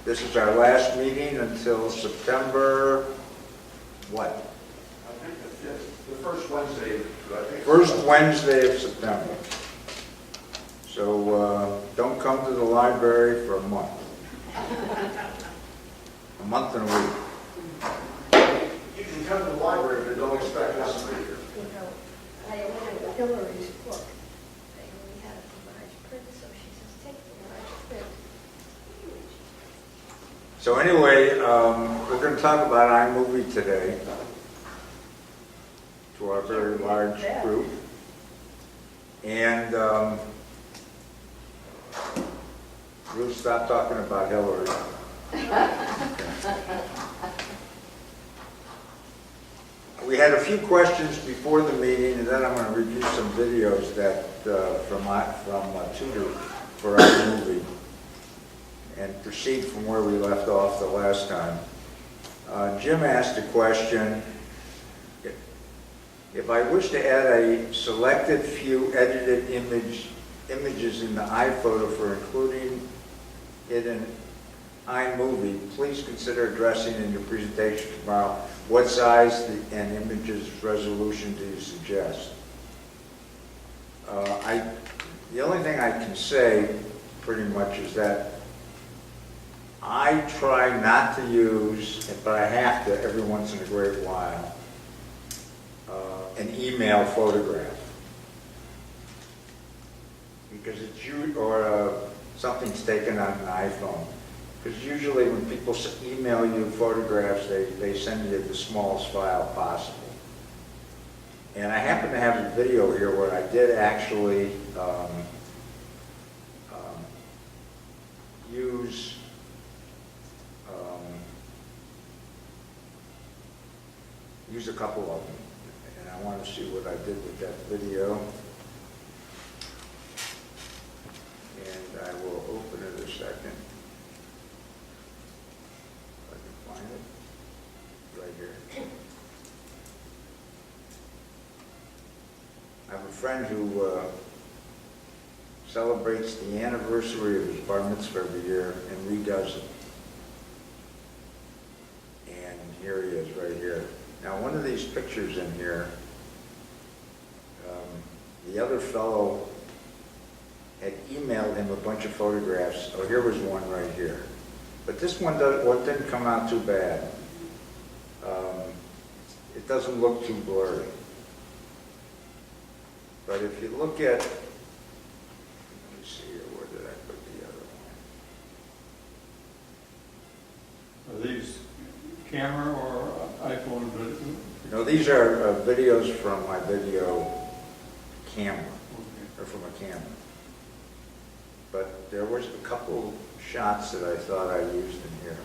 This is our last meeting until September, what? I think the first Wednesday, I think. First Wednesday of September. So don't come to the library for a month. A month and a week. You can come to the library, but don't expect us to be here. You know, I ordered Hillary's book. They only had it in large print, so she says, take the large print. So anyway, we're going to talk about iMovie today to our very large group. And Ruth, stop talking about Hillary. We had a few questions before the meeting, and then I'm going to review some videos that from Tutor for iMovie and proceed from where we left off the last time. Jim asked a question. If I wish to add a selected few edited images in the iPhoto for including it in iMovie, please consider addressing in your presentation tomorrow what size and images resolution do you suggest? The only thing I can say pretty much is that I try not to use, but I have to every once in a great while, an email photograph. Because it's something's taken on an iPhone. Because usually when people email you photographs, they send you the smallest file possible. And I happen to have a video here where I did actually use a couple of them. And I want to see what I did with that video. And I will open it a second. If I can find it. Right here. I have a friend who celebrates the anniversary of his bar mitzvah every year and redoes it. And here he is right here. Now one of these pictures in here, the other fellow had emailed him a bunch of photographs. Oh, here was one right here. But this one didn't come out too bad. It doesn't look too blurry. But if you look at, let me see here, where did I put the other one? Are these camera or iPhone? No, these are videos from my video camera, or from a camera. But there was a couple shots that I thought I used in here.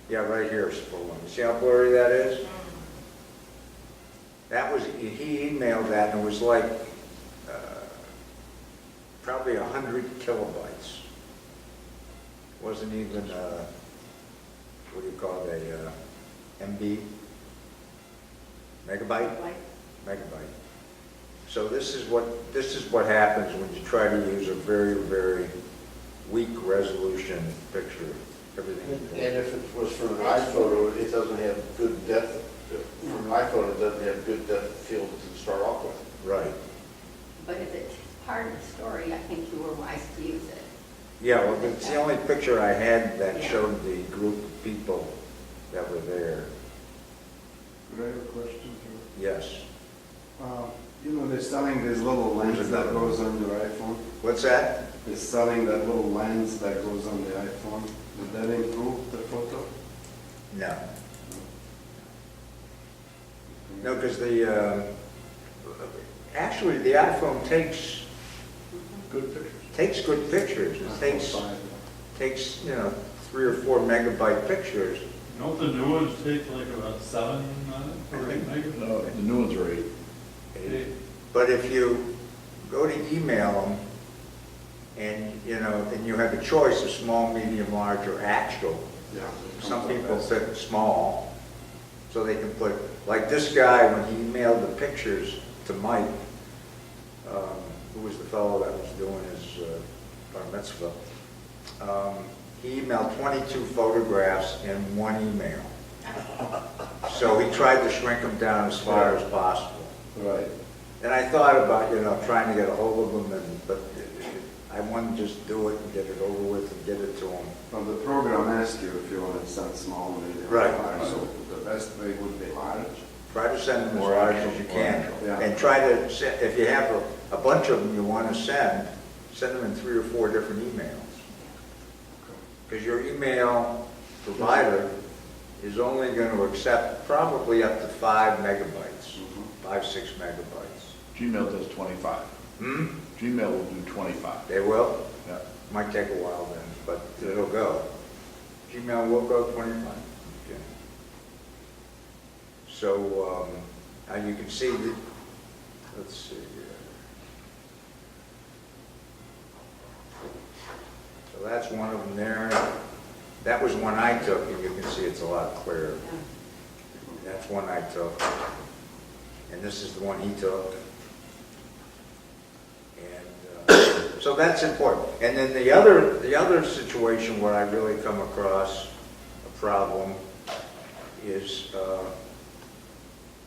Yeah, right here is full one. See how blurry that is? That was, he emailed that and it was like probably 100 kilobytes. Wasn't even, what do you call it, a MB? Megabyte? Megabyte. So this is what happens when you try to use a very, very weak resolution picture. Everything. And if it was from an iPhoto, it doesn't have good depth. From an iPhone, it doesn't have good depth of field to start off with. Right. But if it's part of the story, I think you were wise to use it. Yeah, well, it's the only picture I had that Yeah. showed the group of people that were there. Could I have a question, too? Yes. You know, they're selling this little lens that goes on your iPhone. What's that? They're selling that little lens that goes on the iPhone. Would that improve the photo? No. No, because actually the iPhone takes Good pictures. good pictures. It takes 3 or 4 megabyte pictures. Don't the new ones take like about 7 or 8 megabytes? No, the new ones are 8. But if you go to email them, and then you have a choice of small, medium, large, or actual. Yeah. Some people pick small, so they can put, like this guy, when he emailed the pictures to Mike, who was the fellow that was doing his bar mitzvah, he emailed 22 photographs in one email. So he tried to shrink them down as far as possible. Right. And I thought about, trying to get a hold of them, but I wanted to just do it and get it over with and get it to them. Well, the program asks you if you want to send small, medium, Right. large, so the best way would be large. Try to send them as More large actual, as you more can. actual. Yeah. And try to, if you have a bunch of them you want to send them in 3 or 4 different emails. Because your email provider is only going to accept probably up to 5 megabytes, 5-6 megabytes. Gmail does 25. Gmail will do 25. They will? Yeah. Might take a while then, but it'll go. Gmail will go 25. Okay. So now you can see that, let's see here. So that's one of them there. That was one I took, and you can see it's a lot clearer. That's one I took. And this is the one he took. And so that's important. And then the other situation where I really come across a problem is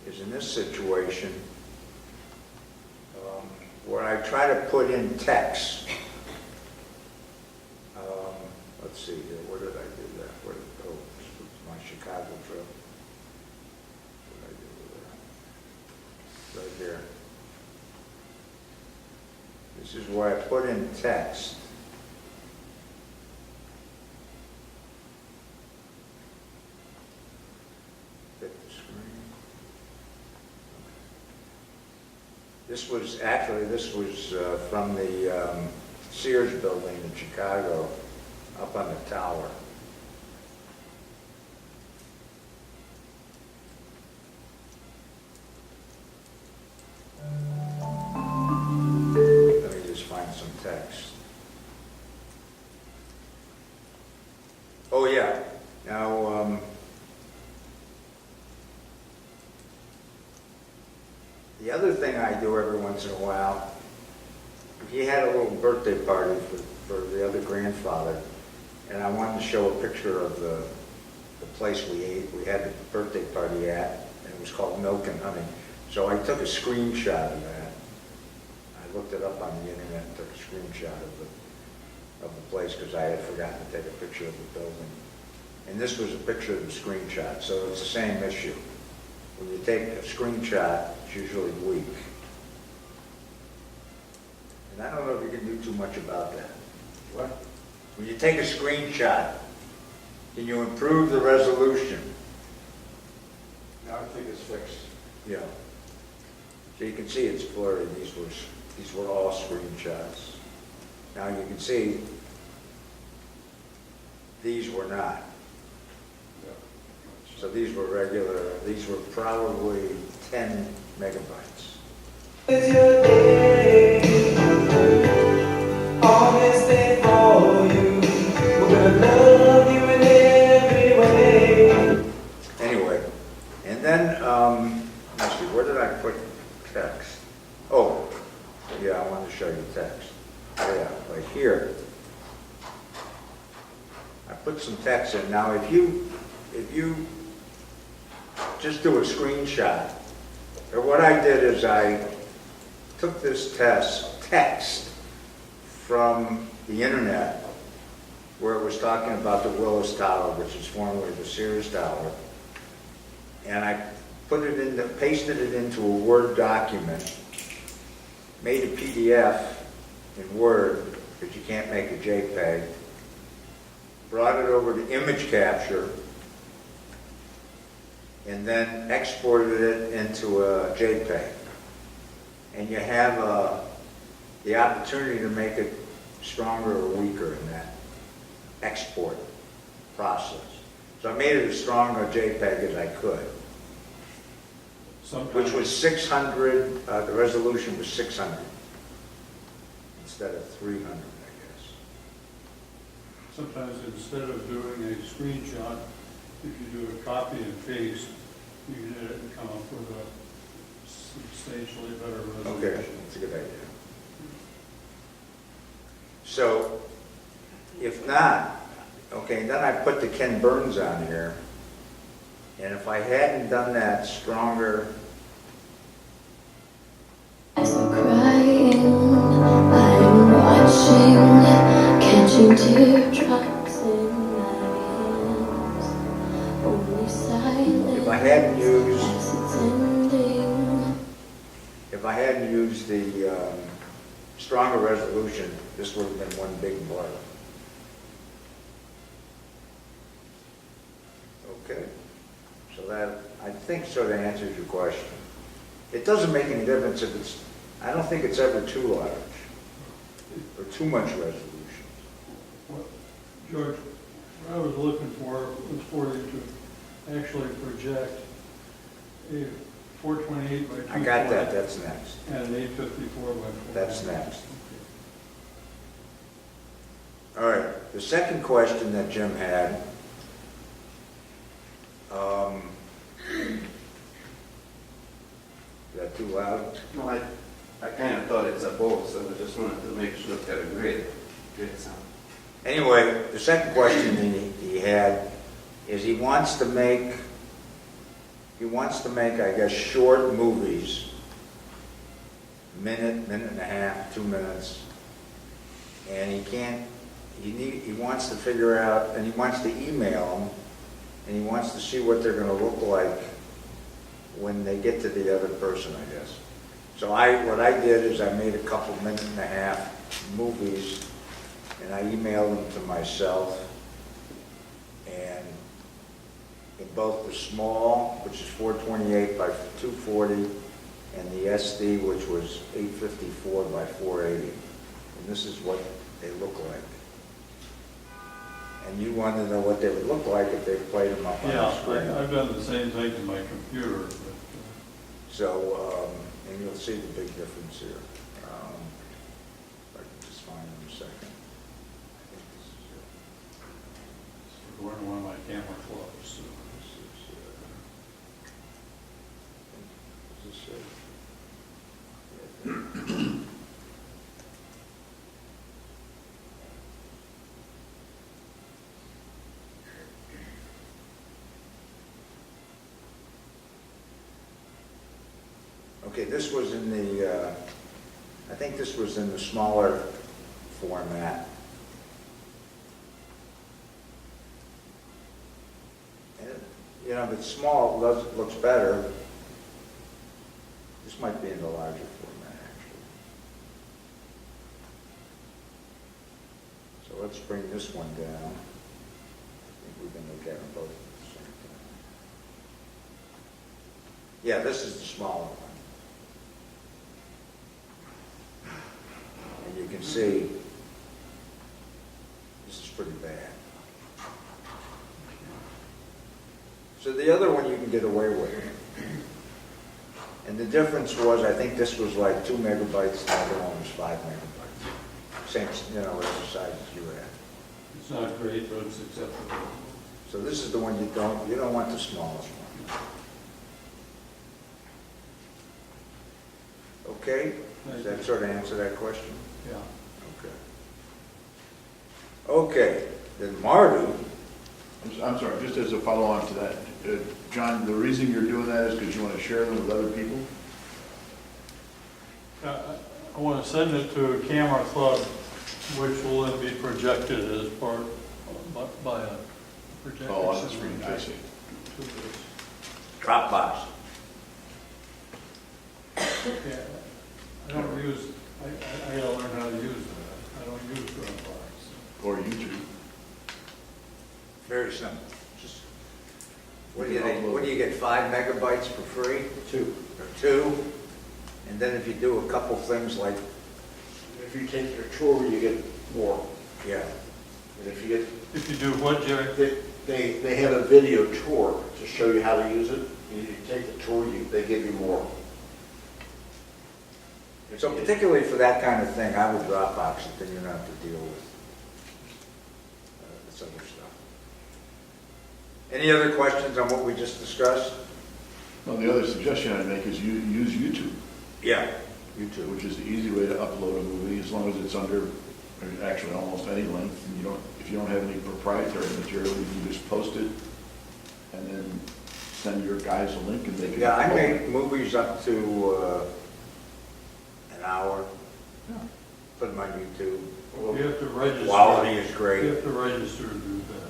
in this situation where I try to put in text. Let's see here, where did I do that? Where did it go? This was my Chicago trip. What did I do with that? Right here. This is where I put in text. Hit the screen. This was from the Sears building in Chicago, up on the tower. Let me just find some text. Oh yeah, now the other thing I do every once in a while, he had a little birthday party for the other grandfather, and I wanted to show a picture of the place we had the birthday party at, and it was called Milk and Honey. So I took a screenshot of that. I looked it up on the internet and took a screenshot of the place because I had forgotten to take a picture of the building. And this was a picture of the screenshot, so it's the same issue. When you take a screenshot, it's usually weak. And I don't know if you can do too much about that. What? When you take a screenshot, can you improve the resolution? Now I think it's fixed. Yeah. So you can see it's blurry. These were all screenshots. Now you can see these were not. So these were regular. These were probably 10 megabytes. It's your day, all this day for you. We're gonna love you in every way. Anyway, and then let's see, where did I put text? Oh, yeah, I wanted to show you text. Yeah, right here. I put some text in. Now, if you just do a screenshot, or what I did is I took this text from the internet where it was talking about the Willis Tower, which is formerly the Sears Tower, and I pasted it into a Word document, made a PDF in Word, because you can't make a JPEG, brought it over to image capture, and then exported it into a JPEG. And you have the opportunity to make it stronger or weaker in that export process. So I made it as strong a JPEG as I could, which was 600, the resolution was 600 instead of 300, I guess. Sometimes instead of doing a screenshot, if you do a copy and paste, you can edit and come up with a substantially better resolution. Okay, that's a good idea. So, if not, Okay, then I put the Ken Burns on here. And if I hadn't done that stronger, As I'm crying, I'm watching, catching teardrops in my hands. Only silence if I hadn't used, as it's ending. if I hadn't used the stronger resolution, this would have been one big blur. Okay, so that, I think sort of answers your question. It doesn't make any difference if it's, I don't think it's ever too large or too much resolution. What- George, what I was looking for was for you to actually project a 428 by 240. I got that, that's next. And an 854 by 4. That's next. All right, the second question that Jim had, is that too loud? No, I kind of thought it's a both, so I just wanted to make sure it got a great sound. Anyway, the second question he had is he wants to make, I guess, short movies, minute and a half, 2 minutes, and he wants to figure out, and he wants to email them, and he wants to see what they're gonna look like when they get to the other person, I guess. So what I did is I made a couple minute and a half movies, and I emailed them to myself, and in both the small, which is 428 by 240, and the SD, which was 854 by 480. And this is what they look like. And you wanted to know what they would look like if they played them up on the screen. Yeah, I've done the same thing to my computer, but So, and you'll see the big difference here. If I can just find them a second. I think this is it. it's wearing one of my camera clubs. So. This is it. Yeah. Okay, this was in the, I think this was in the smaller format. And, you know, if it's small, it looks better. This might be in the larger format, actually. So let's bring this one down. I think we can look at them both at the same time. Yeah, this is the smaller one. And you can see, this is pretty bad. So the other one you can get away with. And the difference was, I think this was like 2 megabytes, the other one was 5 megabytes. Same, you know, as the size as you had. It's not great, but it's acceptable. So this is the one you don't want the smallest one. Okay? Does that sort of answer that question? Yeah. Okay. Okay, then Marty, I'm sorry, just as a follow-on to that, John, the reason you're doing that is because you want to share them with other people? I want to send it to a camera club, which will then be projected as part by a projector. Oh, on the screen, I see. Dropbox. Yeah, I don't use, I gotta learn how to use that. I don't use Dropbox. Or YouTube. Very simple. Just, what do you get, 5 megabytes for free? 2. Or 2? And then if you do a couple things like, If you take your tour, you get more. yeah, And if you get, If you do what, Jerry? they have a video tour to show you how to use it. You take the tour, they give you more. so particularly for that kind of thing, I would Dropbox it, then you don't have to deal with this other stuff. Any other questions on what we just discussed? Well, the other suggestion I'd make is use YouTube, Yeah, YouTube. which is the easy way to upload a movie, as long as it's under, or actually almost any length. And you don't, if if you don't have any proprietary material, you can just post it and then send your guys a link and they can. Yeah, I make movies up to an hour, Yeah. put them on YouTube. You have to register. Quality is You great. have to register to do that.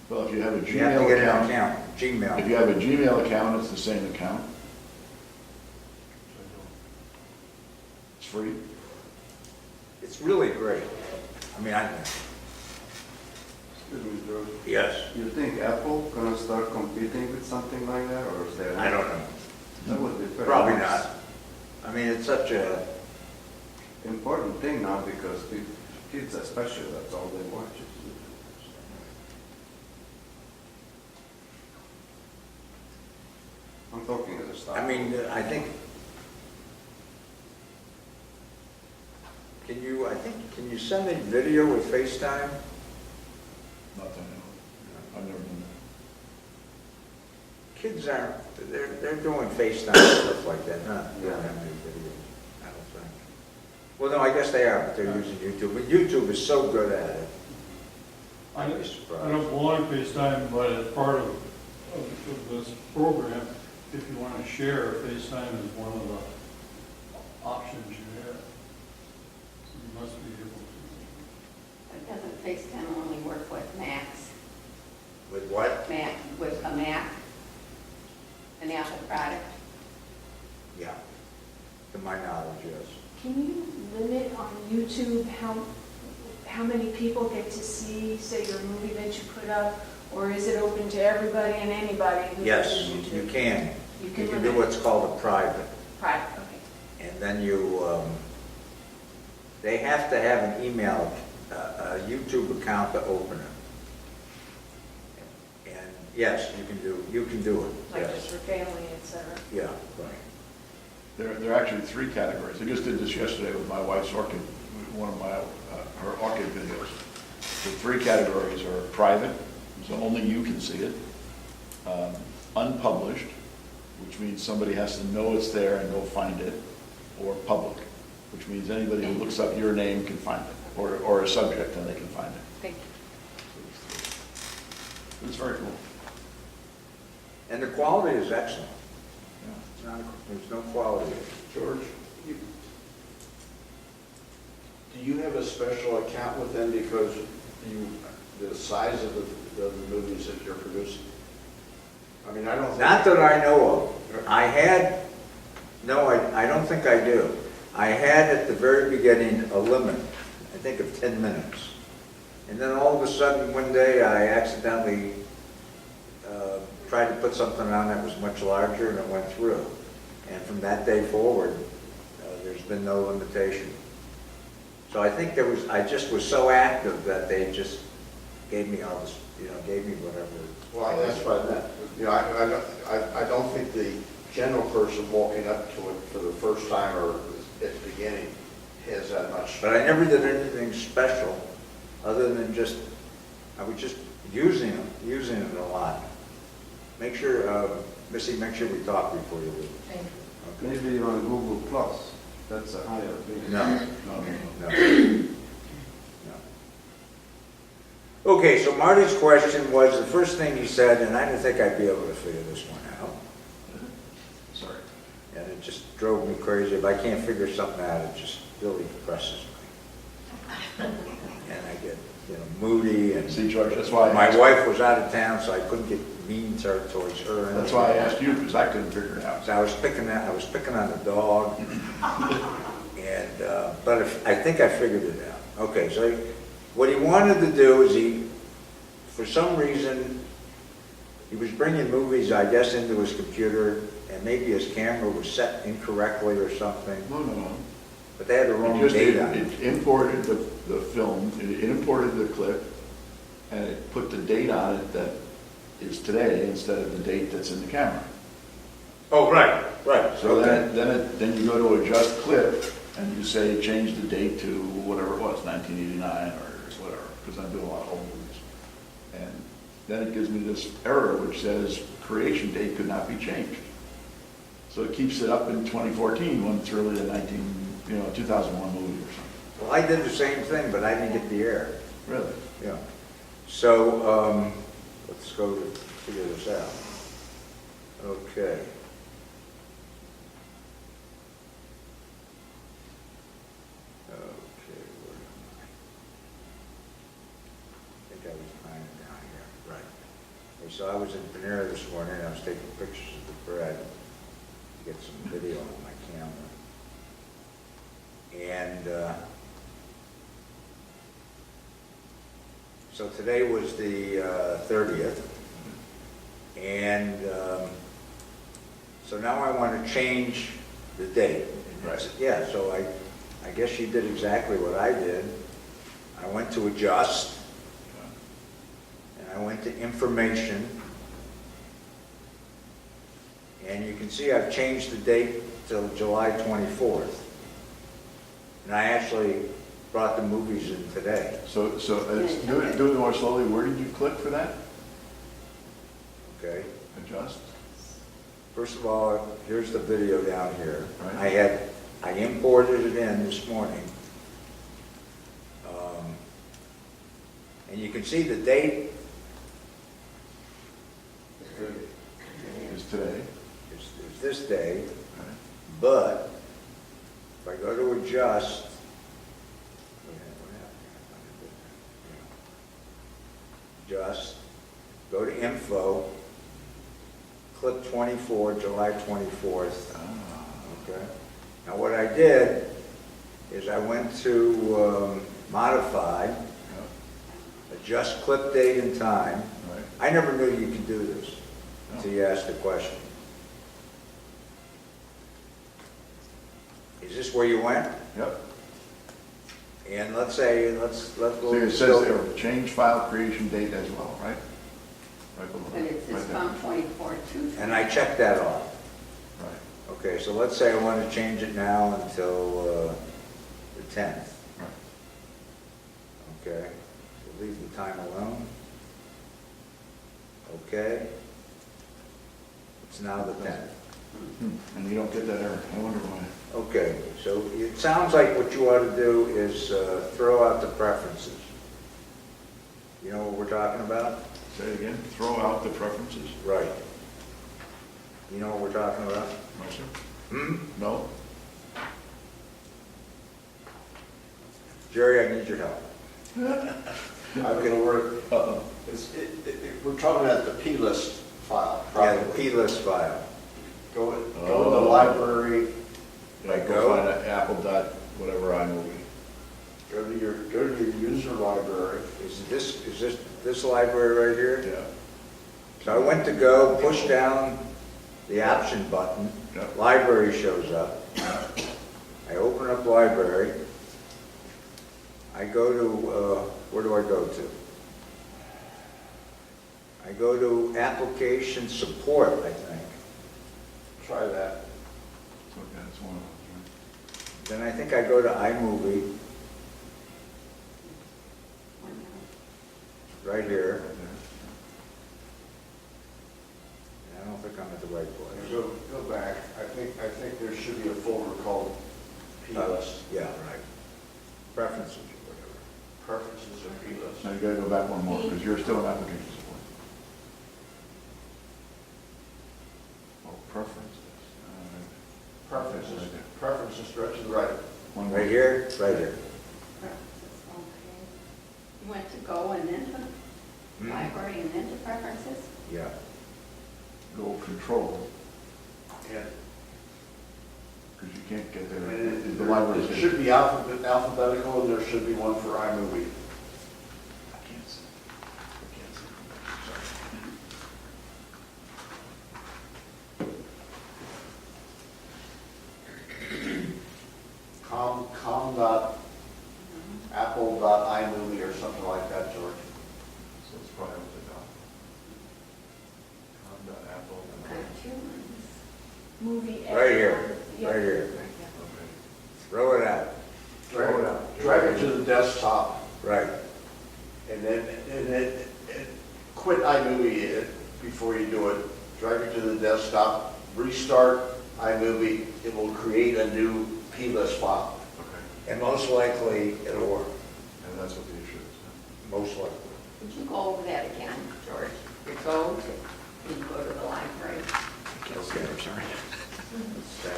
Well, if you have a You have to get Gmail an account, account, if you Gmail. have a Gmail account, it's the same account. It's free. It's really great. I mean, Excuse me, George. yes, You think Apple gonna start competing with something like that, or is there? I don't know. That would be very Probably nice. not. I mean, it's such a, Important thing now, because kids especially, that's all they watch. I'm talking as a staff. I mean, I think, can you send a video with FaceTime? Not that I know. I've never done Kids aren't, they're doing FaceTime and stuff like that, huh? They don't have any video, I don't think. Well, no, I guess they are, but they're using YouTube, but YouTube is so good at it. I I'd be don't surprised. belong to FaceTime, but as part of this program, if you want to share, FaceTime is one of the options you have. So you must be able to. But doesn't FaceTime only work with Macs? With what? With a Mac? An Apple product? Yeah, to my knowledge, yes. Can you limit on YouTube how many people get to see, say, your movie that you put up? Or is it open to everybody and anybody who Yes, uses YouTube? you can. You You can can do limit. what's called a private. Private, okay. And then they have to have an email, a YouTube account to open it. And yes, you can do it, Like yes. just for family, et cetera. Yeah, right. There are actually 3 categories. I just did this yesterday with my wife's orchid, one of her orchid videos. The 3 categories are private, so only you can see it. Unpublished, which means somebody has to know it's there and go find it. Or public, which means anybody who looks up your name can find it, or a subject, and they can find it. Thank you. It's very cool. And the quality is excellent. Yeah. It's not, there's no quality. George, do you have a special account with them because the size of the movies that you're producing? I mean, I don't think. Not that I know of. I don't think I do. I had at the very beginning a limit, I think of 10 minutes. And then all of a sudden, one day, I accidentally tried to put something on that was much larger, and it went through. And from that day forward, there's been no limitation. So I think I just was so active that they just gave me all this, gave me whatever. Well, that's what I meant. I don't think the general person walking up to it for the first time or at the beginning has that much. But I never did anything special, other than I was just using it a lot. Make sure, Missy, make sure we talk before you leave. Thank you. Okay? Maybe on Google Plus, that's a higher bid. No, No. no. Okay, so Marty's question was, the first thing he said, and I didn't think I'd be able to figure this one out. Sorry. And it just drove me crazy. If I can't figure something out, it just really depresses me. And I get, moody, and See, George, that's why I my asked, wife was out of town, so I couldn't get mean towards her. that's why I asked you, because I couldn't figure it out. So I was picking on the dog, and, but I think I figured it out. Okay, so what he wanted to do is for some reason, he was bringing movies, I guess, into his computer, and maybe his camera was set incorrectly or something, No. but they had the wrong It date on it. it imported the film, it imported the clip, and it put the date on it that is today instead of the date that's in the camera. Oh, right. So Okay. then you go to adjust clip, and you say change the date to whatever it was, 1989 or whatever, because I'm doing a lot of old movies. And then it gives me this error which says creation date could not be changed. So it keeps it up in 2014 when it's really a 2001 movie or something. Well, I did the same thing, but I didn't get the error. Really? Yeah. So, let's go to figure this out. Okay. Okay, where am I? I think I was planning down here, right. Okay, so I was in Panera this morning, I was taking pictures of the bread to get some video on my camera. And, so today was the 30th, and so now I want to change the date. Right. Yeah, so I guess you did exactly what I did. I went to adjust, and I went to information, and you can see I've changed the date till July 24th. And I actually brought the movies in today. So do it more slowly. Where did you click for that? Okay. Adjust? First of all, here's the video down here. Right. I imported it in this morning. And you can see the date Is today. is this day, Right. but if I go to adjust, adjust, go to info, clip 24, July 24th. Okay. Now what I did is I went to modify, adjust clip date and time. Right. I never knew you could do this until you asked the question. Is this where you went? Yep. And let's say, let's So go. it says there, change file creation date as well, right? Right below. But it says Right there. from 24 to. And I checked that off. Right. Okay, so let's say I want to change it now until the 10th. Right. Okay, so leave the time alone. Okay. It's now the 10th. And you don't get that error. I wonder why. Okay, so it sounds like what you ought to do is throw out the preferences. You know what we're talking about? Say it again. Throw out the preferences. Right. You know what we're talking about? No, sir. Hmm? No? Jerry, I need your help. I'm gonna work, Uh-oh. we're talking about the P-list file. Yeah, the P-list file. Go to the library, Yeah, Go. find an Apple dot whatever iMovie. go to your user library. Is this library right here? Yeah. So I went to go, push down the option button, Yeah. library shows up. I open up library. I go to, where do I go to? I go to application support, I think. Try that. Okay, that's one of them. Then I think I go to iMovie, right here. Right there. I don't think I'm at the right place. Go back. I think there should be a folder called P-list. Yeah, right. Preferences or whatever. Preferences of P-list. Now you gotta go back one more, because you're still in application support. Oh, preferences. Preferences, Right there. preferences stretch to the right. One more. Right here, right here. Preferences, okay. You went to go and then to Hmm. library and then to preferences? Yeah. Go control, Yeah. because you can't get there. And The library's. it should be alphabetical, and there should be one for iMovie. I can't see. I can't see. com.apple.iMovie or something like that, George. So it's probably what they got. Com.apple. Got two ones. Movie. Right here, Yeah. right here. Okay. Throw it out. Drag it to the desktop, Right. and then quit iMovie before you do it. Drag it to the desktop, restart iMovie. It will create a new P-list file. Okay. And most likely, it'll work. And that's what the issue is. most likely. Would you go over that again, George? You go to the library. Okay, I'm sorry. Start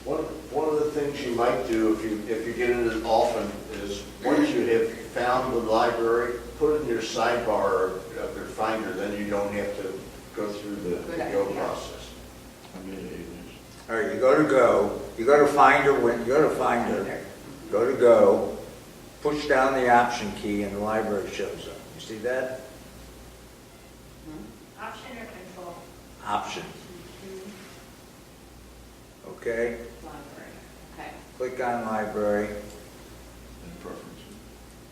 all over. One of the things you might do if you get into it often is once you have found the library, put it in your sidebar of your Finder, then you don't have to go through the Good go idea. process. I mean, All right, you go to Finder, go to Go, push down the Option key and the library shows up. You see that? Option or control? Option. Okay, Library, okay. click on Library, and preferences.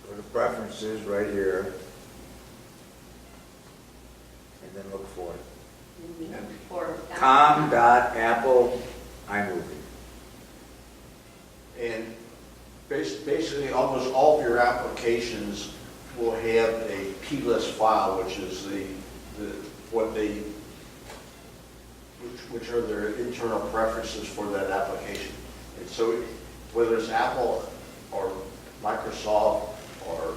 go to Preferences right here, and then look for it. For com.apple iMovie. And basically, almost all of your applications will have a plist file, which is which are their internal preferences for that application. And so whether it's Apple or Microsoft or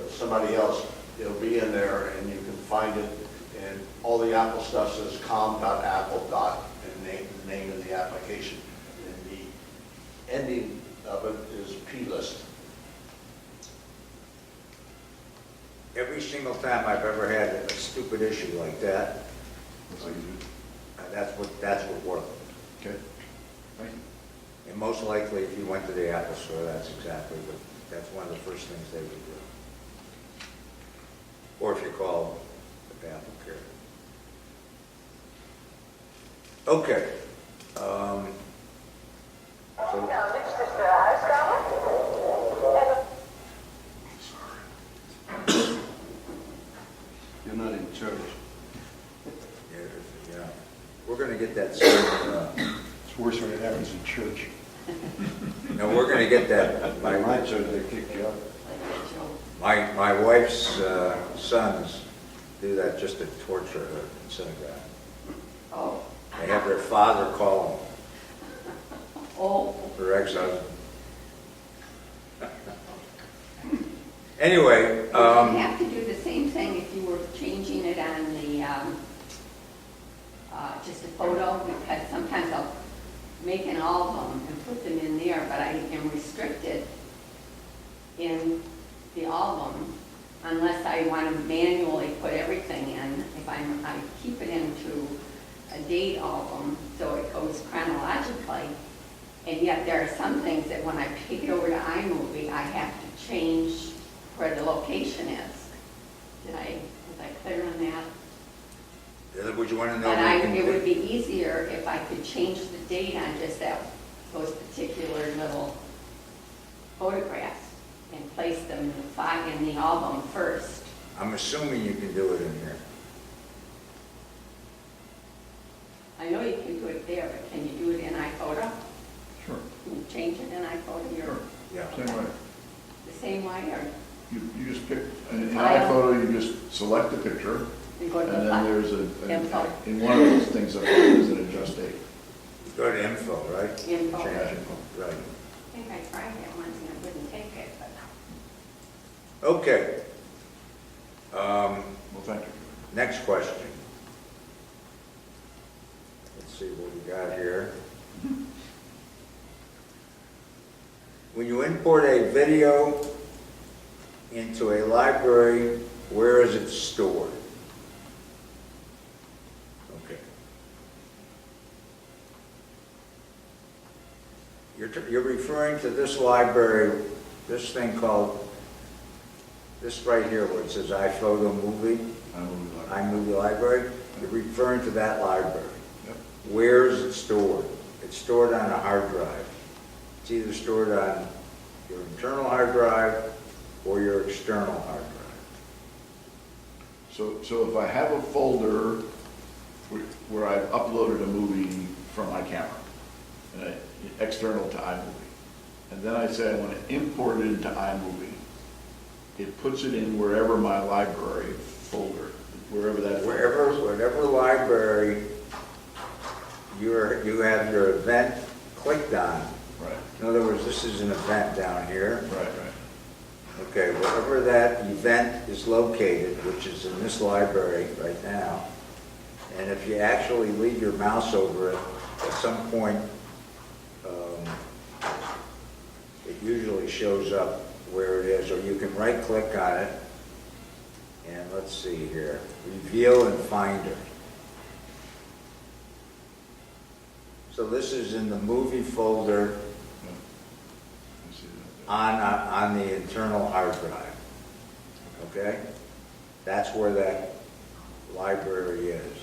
somebody else, it'll be in there and you can find it. And all the Apple stuff says com.apple. And the name of the application. And the ending of it is plist. Every single time I've ever had a stupid issue like that, That's how you do it. that's what worked. Okay, thank you. And most likely, if you went to the Apple store, that's one of the first things they would do. Or if you call the Apple Care. Okay. So, You're not in church. yeah, we're going to get that sorted. It's worse when it happens in church. No, we're going to get that. By my church, they kick you out. My wife's sons do that just to torture her in synagogue. Oh. They have their father call Oh. them, their ex-husband. Anyway, Would you have to do the same thing if you were changing it on the, just a photo? Because sometimes I'll make an album and put them in there, but I am restricted in the album unless I want to manually put everything in. If I keep it into a date album, so it goes chronologically, and yet there are some things that when I pick it over to iMovie, I have to change where the location is. Was I clear on that? would you want to know? And it would be easier if I could change the date on just those particular little photographs and place them in the album first. I'm assuming you can do it in here. I know you can do it there, but can you do it in iPhoto? Sure. Can you change it in iPhoto? Sure. Yeah. Same way. The same way, or You just pick, in File. iPhoto, you just select the picture, you go to and the then file? there's Info. in one of those things up there, there's an adjust date. Go to info, right? Info. Change I it. Right. think I tried that once and I wouldn't take it, but Okay. Well, thank you. Next question. Let's see what we got here. When you import a video into a library, where is it stored? Okay. You're referring to this library, this thing called, this right here where it says iPhoto Movie, iMovie Library. You're referring to that library. Yep. Where is it stored? It's stored on a hard drive. It's either stored on your internal hard drive or your external hard drive. So if I have a folder where I've uploaded a movie from my camera, external to iMovie, and then I say I want to import it into iMovie, it puts it in wherever my library folder, wherever that folder is. Whatever library you have your event clicked on. Right, In other words, this is an event down here. right. Okay, whatever wherever that event is located, which is in this library right now, and if you actually leave your mouse over it, at some point, it usually shows up where it is, or you can right-click on it, and let's see here, Reveal in Finder. So this is in the movie folder I see that. on the internal hard drive, okay? That's where that library is.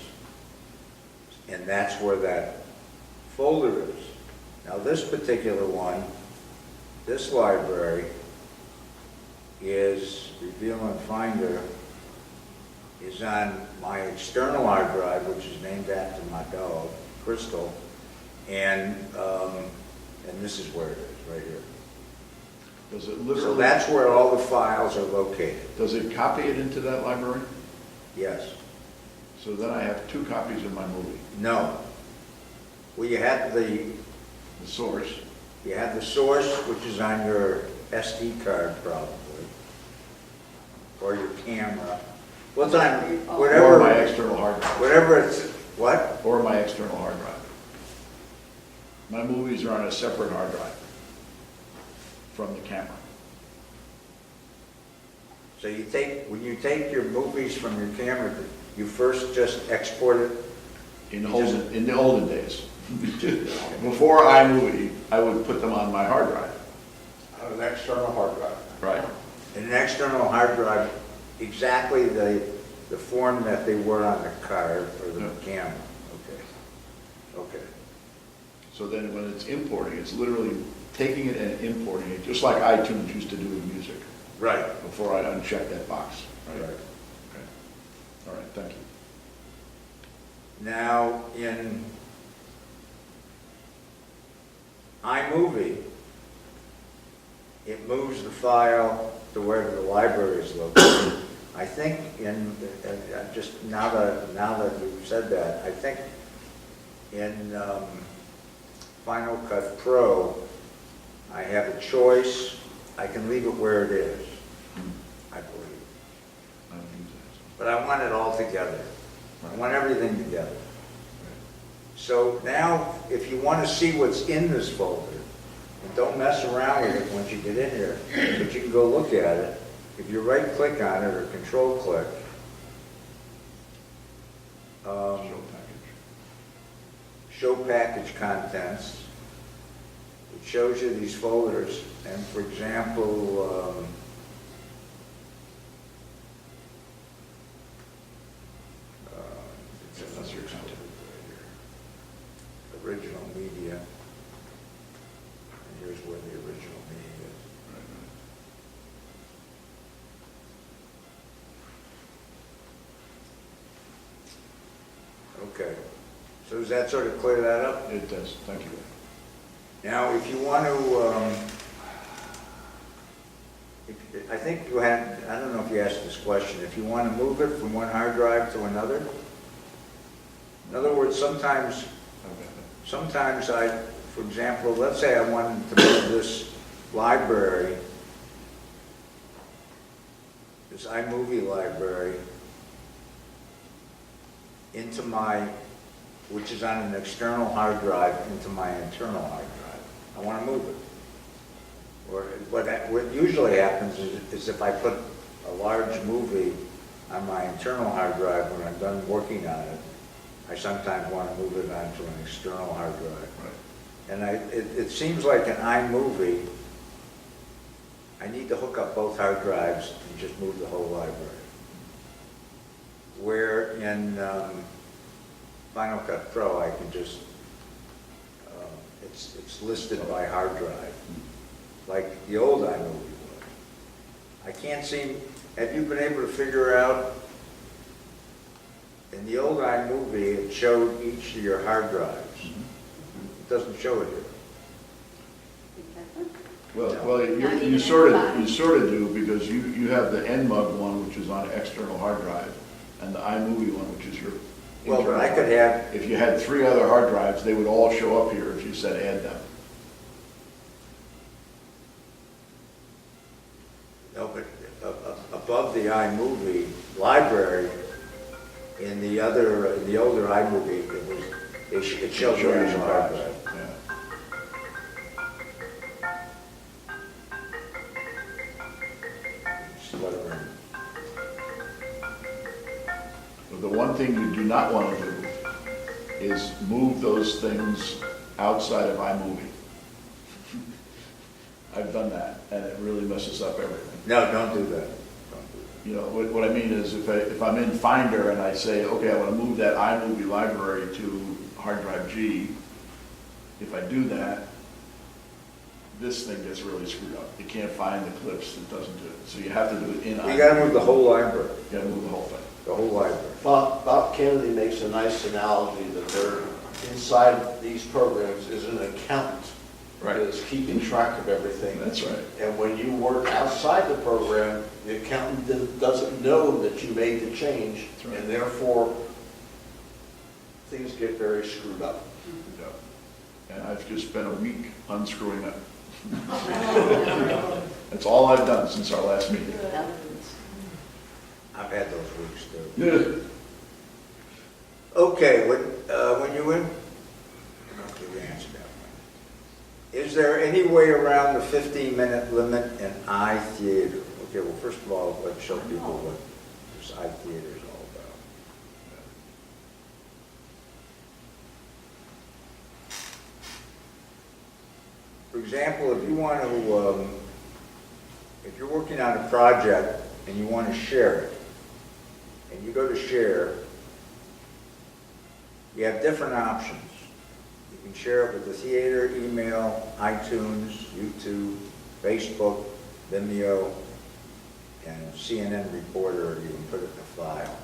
And that's where that folder is. Now, this particular one, this library is, Reveal and Finder, is on my external hard drive, which is named after my dog, Crystal, and this is where it is, right here. Does it So literally, that's where all the files are located, does it copy it into that library? yes. So then I have 2 copies of my movie, No. Well, you have the the source, which is on your SD card probably, or your camera. What's on, or my whatever, external hard drive, whatever it's, what? or my external hard drive. My movies are on a separate hard drive from the camera. So you take, when you take your movies from your camera, you first just export it? In the olden days. Before iMovie, I would put them on my hard drive. On an external hard drive. Right. In an external hard drive, exactly the form that they were on the card or the Yeah. camera. Okay. Okay. So then when it's importing, it's literally taking it and importing it, just like iTunes used to do with music, Right. before I unchecked that box. Right. Okay. All right, thank you. Now, in iMovie, it moves the file to wherever the library is located. I think just now that you've said that, I think in Final Cut Pro, I have a choice. I can leave it where it is, I believe. I don't use that. But I want it all together. I want everything together. So now, if you want to see what's in this folder, and don't mess around with it once you get in here, but you can go look at it. If you right-click on it or control-click, Show package. show package contents, it shows you these folders, and for example, That's your content. original media, and here's where the original media is. Right, Okay, so does that sort of clear that up? right. It does, thank you. Now, if you want to, I think you had, I don't know if you asked this question, if you want to move it from one hard drive to another? In other words, sometimes for example, let's say I wanted to move this library, this iMovie library, into my, which is on an external hard drive, into my internal hard drive. I want to move it. Or what usually happens is if I put a large movie on my internal hard drive, when I'm done working on it, I sometimes want to move it onto an external hard drive. Right. And it seems like an iMovie, I need to hook up both hard drives and just move the whole library. Where in Final Cut Pro, I can just, it's listed by hard drive, like the old iMovie was. I can't seem, have you been able to figure out, in the old iMovie, it showed each of your hard drives. It doesn't show it here. Well, you sort of do, because you have the NMUG one, which is on an external hard drive, and the iMovie one, which is your Well, but internal I hard could drive. have, If you had 3 other hard drives, they would all show up here if you said add them. no, but iMovie library, in the older iMovie, it shows you as a hard drive. Yeah. Just let it run. But the one thing you do not want to do is move those things outside of iMovie. I've done that, and it really messes up everything. No, don't do that. Don't do You know, what I mean is if I'm in Finder and I say, okay, I want to move that iMovie library to hard drive G, if I do that, this thing gets really screwed up. You can't find the clips, it doesn't do it. So you have to do it in that. You gotta move the whole library, You gotta move the whole thing. the whole library. Bob Kennedy makes a nice analogy that there, inside these programs is an accountant that is keeping track of everything. That's right. And when you work outside the program, the accountant doesn't know that you made the change, That's right. and therefore, things get very screwed up. Yeah. And I've just spent a week unscrewing it. That's all I've done since our last meeting. I've had those weeks too. Yeah. Okay, when you win, okay, we answered that one. Is there any way around the 15-minute limit in iTheater? Okay, well, first of all, let's show people what this iTheater is all about. For example, if you want to, if you're working on a project and you want to share it, and you go to share, you have different options. You can share it with the theater, email, iTunes, YouTube, Facebook, Vimeo, and CNN Reporter, or you can put it in a file.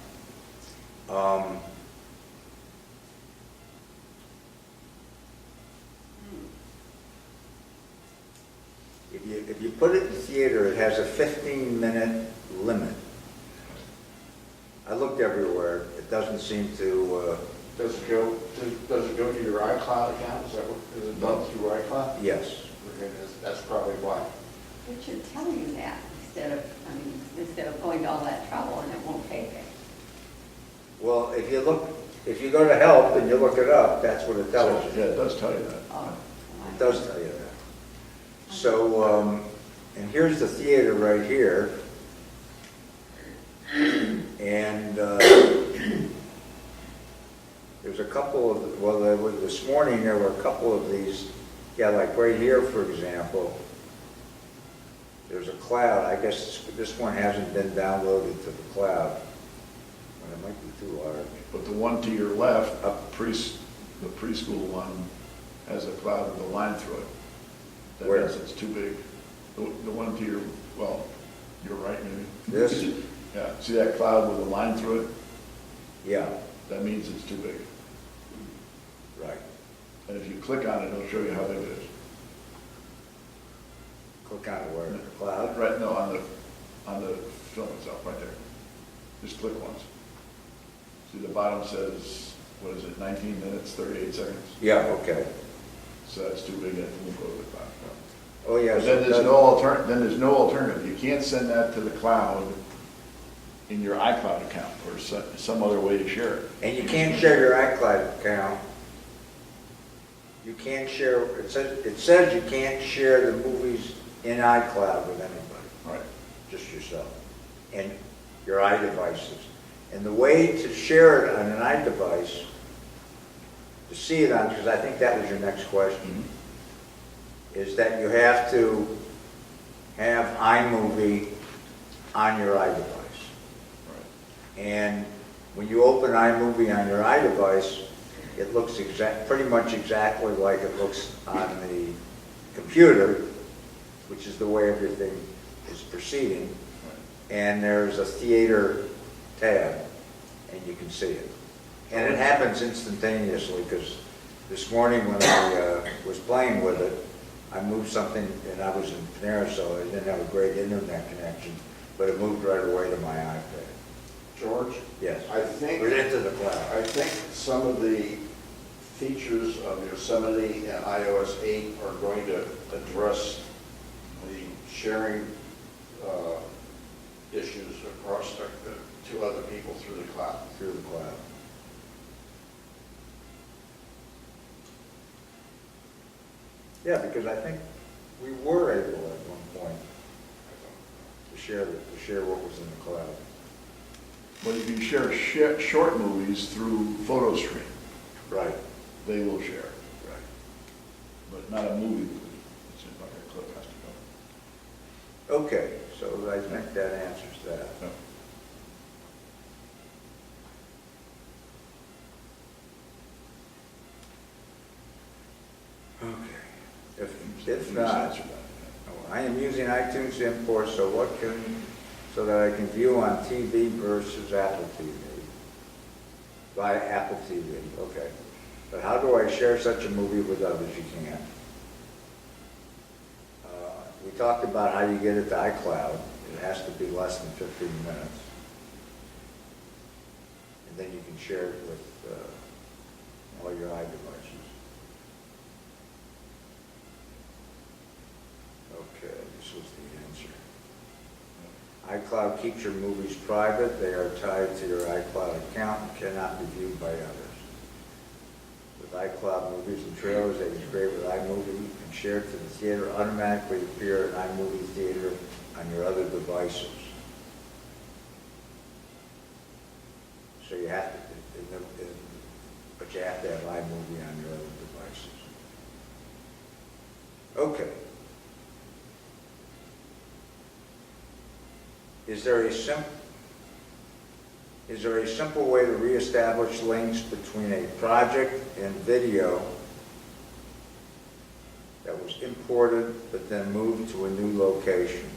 If you put it in theater, it has a 15-minute limit. I looked everywhere. It doesn't seem to, Does it go to your iCloud account? Is it done through iCloud? yes. Okay, that's probably why. It should tell you that instead of going to all that trouble and it won't take it. Well, if you go to help and you look it up, that's what it tells you. Yeah, it does tell you that. Oh. It does tell you that. So, and here's the theater right here. And there's a couple of, well, this morning there were a couple of these, yeah, like right here, for example, there's a cloud. I guess this one hasn't been downloaded to the cloud. Well, it might be too large. But the one to your left, the preschool one, has a cloud with a line through it. That Where? means it's too big. The one to your, well, your right maybe. This? Yeah, see that cloud with a line through it? Yeah, That means it's too big. right. And if you click on it, it'll show you how big it is. Click on it where? The cloud? Right, no, on the film itself, right there. Just click once. See, the bottom says, what is it, 19 minutes, 38 seconds? Yeah, okay. So that's too big, it won't go to the cloud. Oh, yeah. But so then it there's does- no alternative. You can't send that to the cloud in your iCloud account or some other way to share it. And you can't share your iCloud account. You can't share, it says you can't share the movies in iCloud with anybody, Right. just yourself, and your iDevices. And the way to share it on an iDevice, to see it on, because I think that was your next question, is that you have to have iMovie on your iDevice. And when you open iMovie on your iDevice, it looks pretty much exactly like it looks on the computer, which is the way everything is proceeding. And there's a theater tab, and you can see it. And it happens instantaneously, because this morning when I was playing with it, I moved something, and I was in Panera, so I didn't have a great internet connection, but it moved right away to my iPad. George? Yes. I think Put it into the cloud. I think some of the features of Yosemite and iOS 8 are going to address the sharing issues across to other people through the cloud. through the cloud. Yeah, because I think we were able at one point to share what was in the cloud. Well, you can share short movies through PhotoStream. Right. They will share, Right. but not a movie. It's like a clip has to go. Okay, so I think that answers that. Yeah. Okay. If not, I am using iTunes to import, so that I can view on TV versus Apple TV. Via Apple TV, okay. But how do I share such a movie with others? You can't. We talked about how you get it to iCloud. It has to be less than 15 minutes. And then you can share it with all your iDevices. Okay, this was the answer. iCloud keeps your movies private. They are tied to your iCloud account and cannot be viewed by others. With iCloud movies and trailers, they integrate with iMovie and shared to the theater automatically appear in iMovie Theater on your other devices. So you have to, but you have to have iMovie on your other devices. Okay. Is there a simple way to reestablish links between a project and video that was imported but then moved to a new location?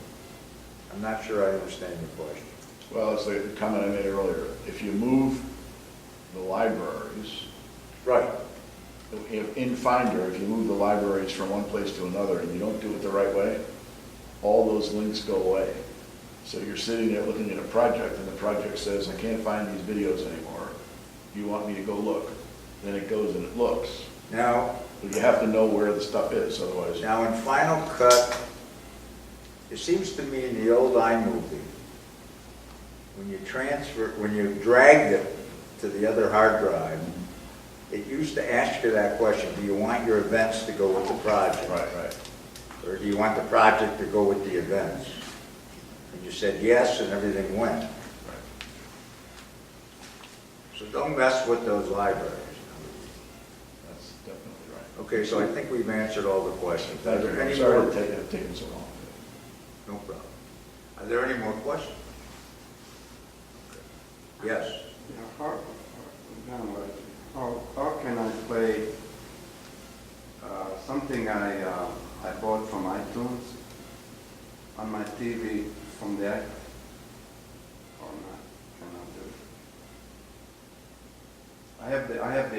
I'm not sure I understand your question. Well, it's the comment I made earlier. If you move the libraries, Right. in Finder, if you move the libraries from one place to another and you don't do it the right way, all those links go away. So you're sitting there looking at a project and the project says, I can't find these videos anymore. You want me to go look? Then it goes and it looks. Now, But you have to know where the stuff is, otherwise. Now, in Final Cut, it seems to me in the old iMovie, when you dragged it to the other hard drive, it used to ask you that question, do you want your events to go with the project? Right. Or do you want the project to go with the events? And you said yes, and everything went. So don't mess with those libraries. That's definitely right. Okay, so I think we've answered all the questions. Are Thank there you. I'm any sorry more? it's taken so long. No problem. Are there any more questions? Yes. Yeah, how can I play something I bought from iTunes on my TV from the app? Or not? Cannot do it. I have the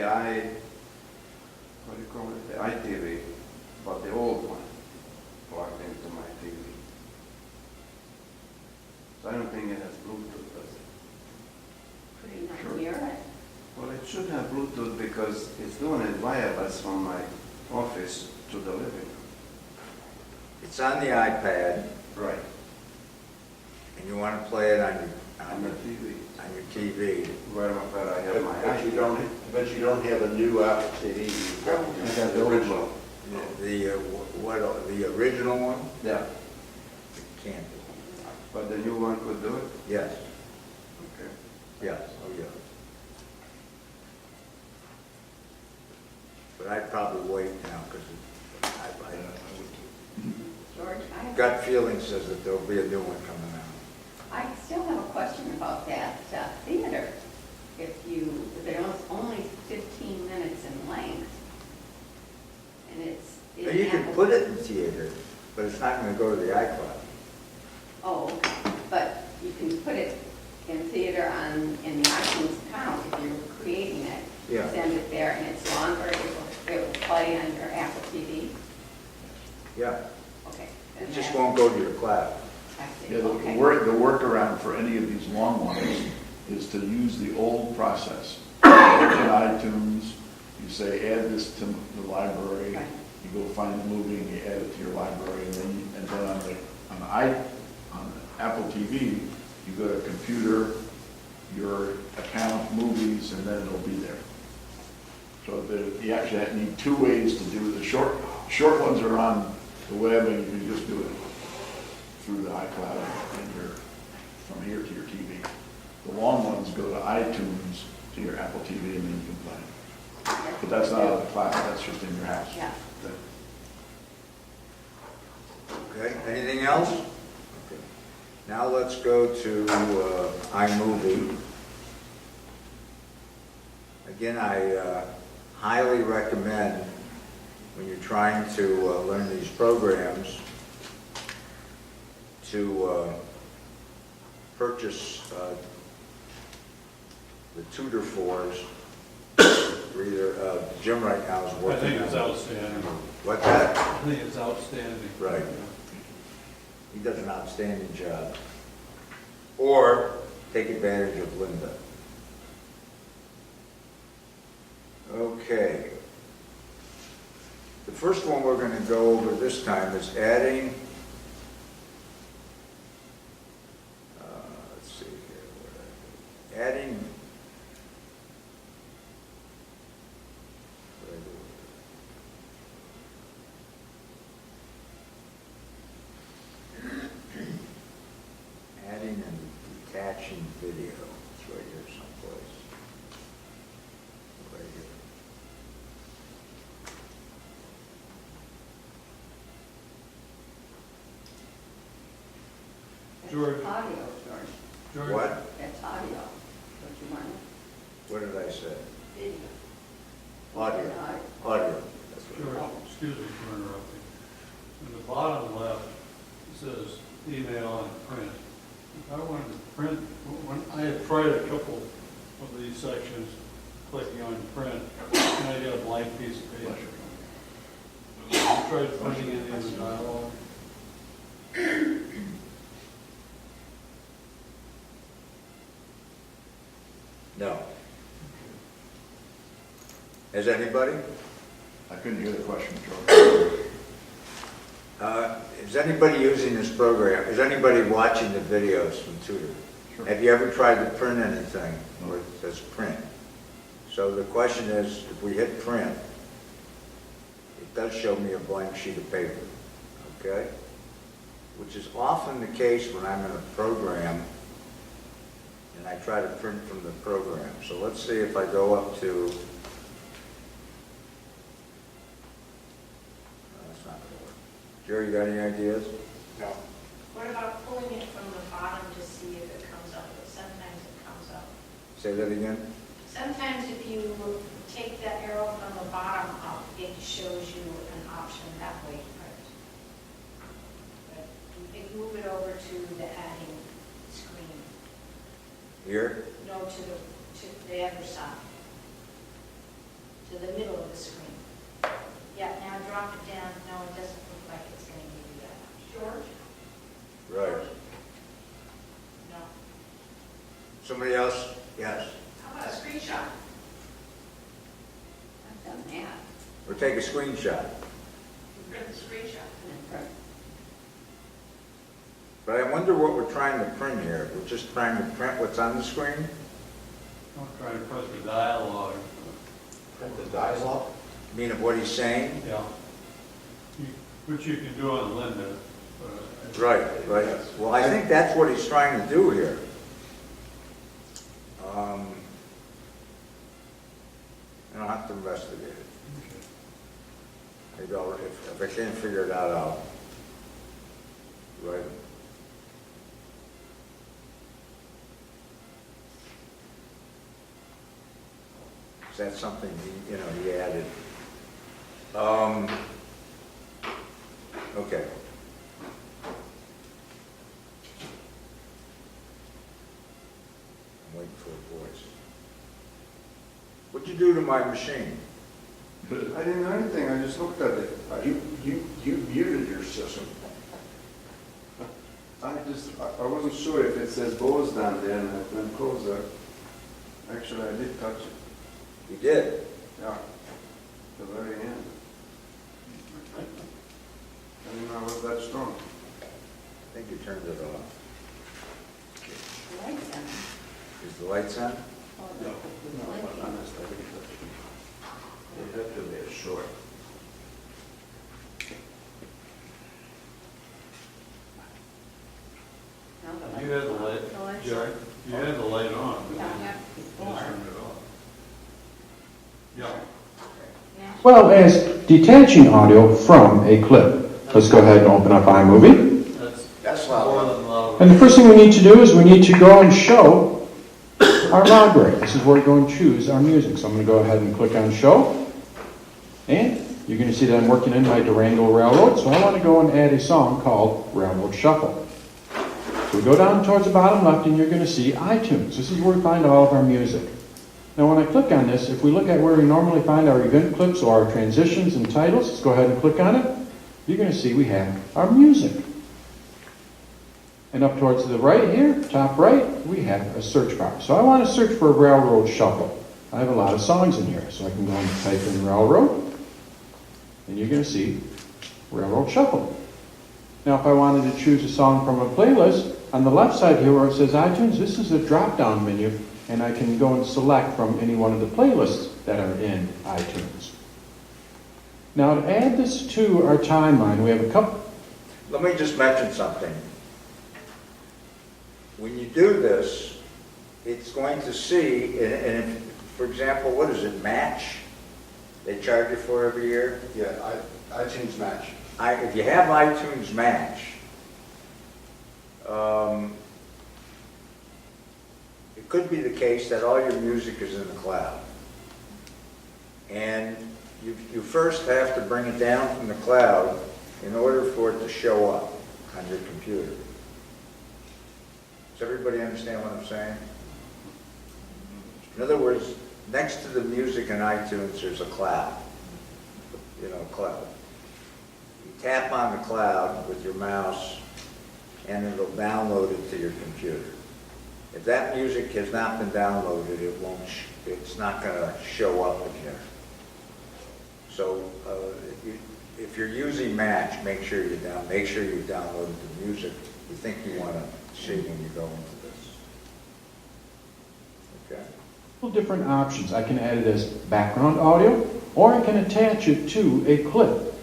what do you call it? The iTV, but the old one plugged into my TV. So I don't think it has Bluetooth, does it? Could you not hear it? Well, it should have Bluetooth because it's doing it wireless from my office to the living room. It's on the iPad, Right. and you want to play it on On the TV. your TV. Where I have my But you don't have a new Apple TV. You've got I got the original. The original one? Yeah. Can't do. But the new one could do it? Yes, Okay. yes, oh yeah. But I'd probably wait now, because George, gut feeling says that there'll be a new one coming out. I still have a question about that theater. If it's only 15 minutes in length, and it's... Now, you can put it in theater, but it's not going to go to the iCloud. Oh, okay. But you can put it in theater in the iTunes account if you're creating it. Yeah. Send it there, and it's longer, it will play on your Apple TV. Yeah, Okay. it just won't go to your cloud. I see, Yeah, the okay. workaround for any of these long ones is to use the old process. You look in iTunes, you say, add this to the library, Right. you go find the movie and you add it to your library, and then on Apple TV, you go to computer, your account, movies, and then it'll be there. So you actually need two ways to do it. The short ones are on the web, and you can just do it through the iCloud and from here to your TV. The long ones go to iTunes to your Apple TV, and then you can play. But that's not on the cloud, that's just in your house. Yeah. Okay, anything else? Okay. Now let's go to iMovie. Again, I highly recommend when you're trying to learn these programs to purchase the Tutor 4s. Jim right now is I working think on it's it. outstanding. What's that? I think it's outstanding. Right. He does an outstanding job. Or take advantage of Linda. Okay. The first one we're going to go over this time is adding, let's see here, adding, adding and detaching video. It's right here someplace. Right here. George. That's audio, George. George, What? That's audio. Don't you want it? What did I say? Video. Audio. Audio. That's what George, excuse me for interrupting. In the bottom left, it says email and print. If I wanted to print, when I had tried a couple of these sections, clicking on print, and I get a blank piece of paper. Have you tried printing any of the dialogue? No. Has anybody? I couldn't hear the question, George. Is anybody using this program? Is anybody watching the videos from Tutor? Sure. Have you ever tried to print anything where it says print? So the question is, if we hit print, it does show me a blank sheet of paper, okay? Which is often the case when I'm in a program and I try to print from the program. So let's see if I go up to, that's not gonna work. Jerry, you got any ideas? No. What about pulling it from the bottom to see if it comes up? But sometimes it comes up. Say that again? Sometimes if you take the arrow from the bottom up, it shows you an option that way to print. But if you move it over to the adding screen, Here? no, to the other side, to the middle of the screen. Yeah, now drop it down. No, it doesn't look like it's going to give you that. George? Right. No. Somebody else? Yes. How about a screenshot? I've done that. Or take a screenshot. Print the screenshot. And then print. But I wonder what we're trying to print here. We're just trying to print what's on the screen? I'm trying to print the dialogue. Print the dialogue? I mean, of what he's saying? Yeah. Which you can do on Linda. Right. Well, I think that's what he's trying to do here. I'll have to investigate it. Maybe if I can't figure it out, I'll write it. Is that something he added? Okay. I'm waiting for a voice. What'd you do to my machine? I didn't do anything, I just looked at it. You muted your system. I wasn't sure if it says Bose down there and then close that. Actually, I did touch it, You did? yeah, the very end. I didn't know it was that strong. I think you turned it off. Lights on. Is the lights on? No, but honest, I think they have to be short. No, the You had the light, The lights Jerry, you had the light on. Yeah. Just turned it off. Yeah. Well as detaching audio from a clip. Let's go ahead and open up iMovie. That's More loud. than loud. And the first thing we need to do is we need to go and show our library. This is where we're going to choose our music. So I'm going to go ahead and click on show. And you're going to see that I'm working in my Durango Railroad. So I want to go and add a song called Railroad Shuffle. So we go down towards the bottom left and you're going to see iTunes. This is where we find all of our music. Now when I click on this, if we look at where we normally find our event clips or our transitions and titles, let's go ahead and click on it. You're going to see we have our music. And up towards the right here, top right, we have a search bar. So I want to search for Railroad Shuffle. I have a lot of songs in here, so I can go and type in Railroad, and you're going to see Railroad Shuffle. Now if I wanted to choose a song from a playlist, on the left side here where it says iTunes, this is a drop-down menu, and I can go and select from any one of the playlists that are in iTunes. Now to add this to our timeline, we have a couple. Let me just mention something. When you do this, it's going to see, and if, for example, what is it, Match? They charge you for every year? Yeah, iTunes Match. If you have iTunes Match, it could be the case that all your music is in the cloud. And you first have to bring it down from the cloud in order for it to show up on your computer. Does everybody understand what I'm saying? In other words, next to the music in iTunes, there's a cloud. Cloud. You tap on the cloud with your mouse, and it'll download it to your computer. If that music has not been downloaded, it's not going to show up in here. So if you're using Match, make sure you download the music you think you want to see when you go into this. Okay. Different options. I can add it as background audio, or I can attach it to a clip.